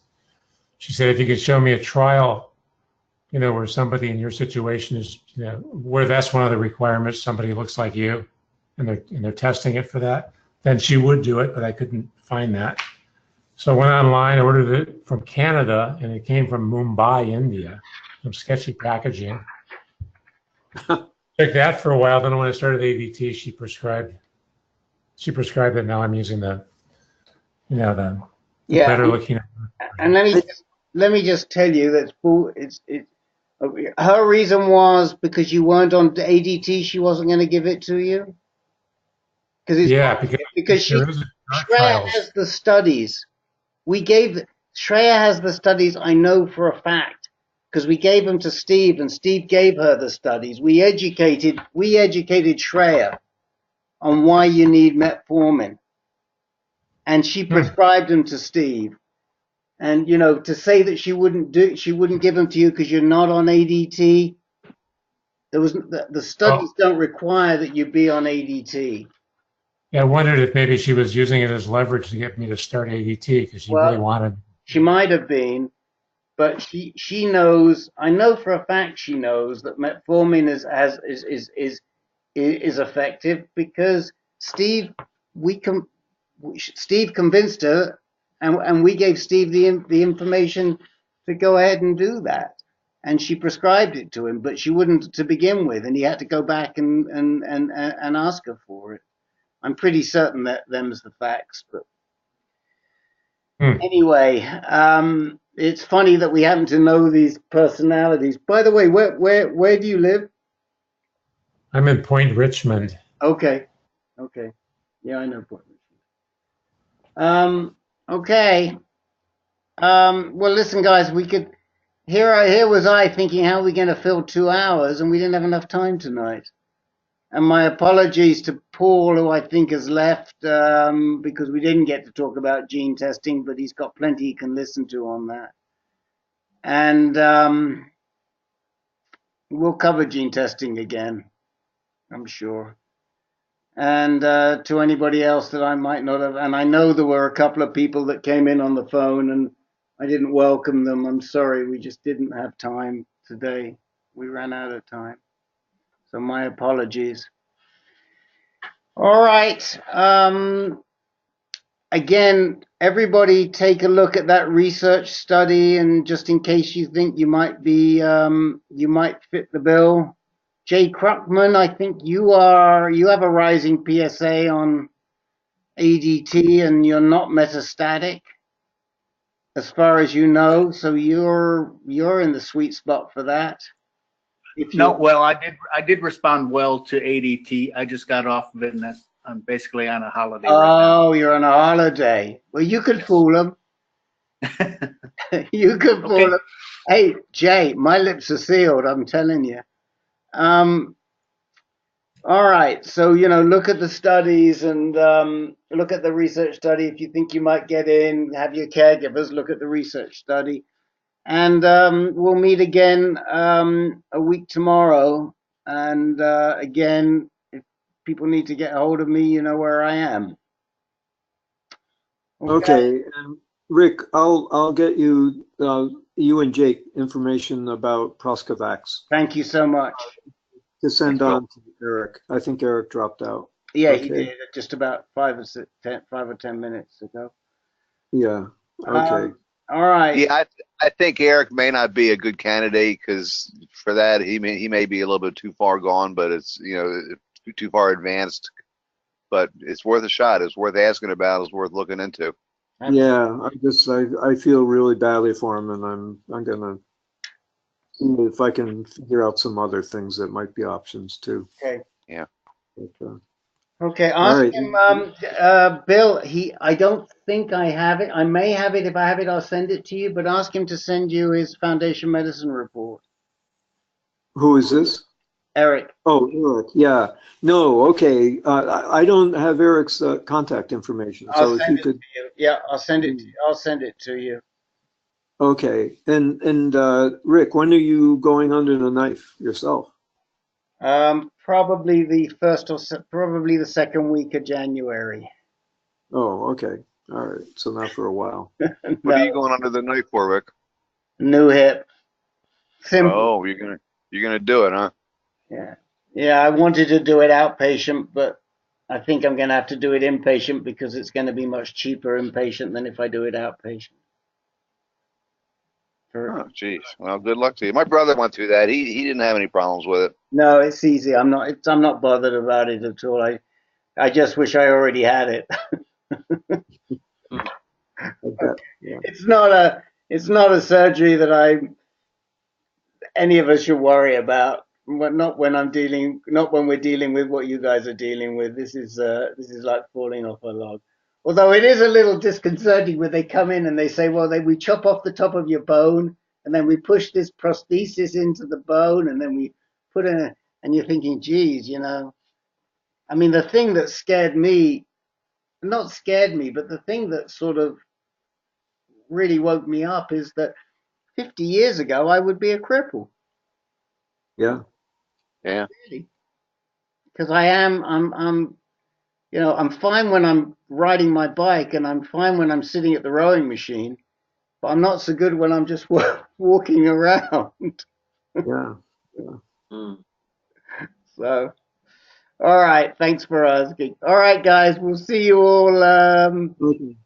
She said, if you could show me a trial, where somebody in your situation is, where that's one of the requirements, somebody looks like you, and they're testing it for that, then she would do it, but I couldn't find that. So I went online, ordered it from Canada, and it came from Mumbai, India, some sketchy packaging. Took that for a while. Then when I started ADT, she prescribed it. Now I'm using the better looking. And let me just tell you that her reason was because you weren't on ADT, she wasn't going to give it to you. Because Shreya has the studies. Shreya has the studies. I know for a fact because we gave them to Steve, and Steve gave her the studies. We educated Shreya on why you need metformin, and she prescribed them to Steve. And to say that she wouldn't give them to you because you're not on ADT. The studies don't require that you be on ADT. Yeah, I wondered if maybe she was using it as leverage to get me to start ADT because she really wanted. She might have been, but she knows. I know for a fact she knows that metformin is effective because Steve convinced her, and we gave Steve the information to go ahead and do that, and she prescribed it to him, but she wouldn't to begin with, and he had to go back and ask her for it. I'm pretty certain that them's the facts, but anyway, it's funny that we happen to know these personalities. By the way, where do you live? I'm in Point Richmond. Okay. Yeah, I know Point Richmond. Okay. Well, listen, guys, we could. Here was I thinking, how are we going to fill 2 hours, and we didn't have enough time tonight. And my apologies to Paul, who I think has left because we didn't get to talk about gene testing, but he's got plenty he can listen to on that. And we'll cover gene testing again, I'm sure. And to anybody else that I might not have, and I know there were a couple of people that came in on the phone and I didn't welcome them. I'm sorry, we just didn't have time today. We ran out of time. So my apologies. All right. Again, everybody take a look at that research study, and just in case you think you might be, you might fit the bill. Jay Kruckman, I think you have a rising PSA on ADT, and you're not metastatic, as far as you know. So you're in the sweet spot for that. No, well, I did respond well to ADT. I just got off of it, and I'm basically on a holiday right now. Oh, you're on a holiday. Well, you could fool them. You could fool them. Hey, Jay, my lips are sealed, I'm telling you. All right, so, look at the studies and look at the research study. If you think you might get in, have your caregivers look at the research study. And we'll meet again a week tomorrow. And again, if people need to get a hold of me, you know where I am. Okay. Rick, I'll get you and Jake information about ProscaVax. Thank you so much. To send on to Eric. I think Eric dropped out. Yeah, okay. He did just about 5 or 10 minutes ago. Yeah. Okay. All right. Yeah, I think Eric may not be a good candidate because for that he may be a little bit too far gone, but it's too far advanced. But it's worth a shot. It's worth asking about. It's worth looking into. Yeah, I feel really badly for him, and I'm gonna see if I can figure out some other things that might be options too. Okay. Yeah. But, okay. Ask him, Bill. I don't think I have it. I may have it. If I have it, I'll send it to you. But ask him to send you his Foundation Medicine report. Who is this? Eric. Oh, Eric. Yeah. No. Okay. I don't have Eric's contact information. So if you could. Yeah, I'll send it. I'll send it to you. Okay. And Rick, when are you going under the knife yourself? Probably probably the second week of January. Oh, okay. All right. So not for a while. No. What are you going under the knife for, Rick? New hip. Simple. Oh, you're gonna do it, huh? Yeah. Yeah, I wanted to do it outpatient, but I think I'm going to have to do it inpatient because it's going to be much cheaper inpatient than if I do it outpatient. Oh, geez. Well, good luck to you. My brother went through that. He didn't have any problems with it. No, it's easy. I'm not bothered about it at all. I just wish I already had it. Yeah. It's not a surgery that any of us should worry about. Not when we're dealing with what you guys are dealing with. This is like falling off a log. Although it is a little disconcerting when they come in and they say, well, we chop off the top of your bone and then we push this prosthesis into the bone and then we put in, and you're thinking, geez, I mean, the thing that not scared me, but the thing that sort of really woke me up is that 50 years ago, I would be a cripple. Yeah. Yeah. Really. Because I'm fine when I'm riding my bike and I'm fine when I'm sitting at the rowing machine, but I'm not so good when I'm just walking around. Yeah. So, all right. Thanks for asking. All right, guys. We'll see you all Okay.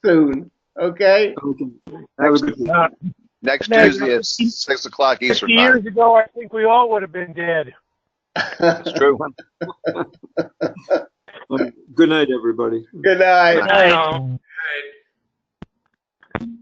soon. Okay? Okay. Have a good day. Next Tuesday at 6 o'clock Eastern 50 time. years ago, I think we all would have been dead. It's true. Good night, everybody. Good night. Good night.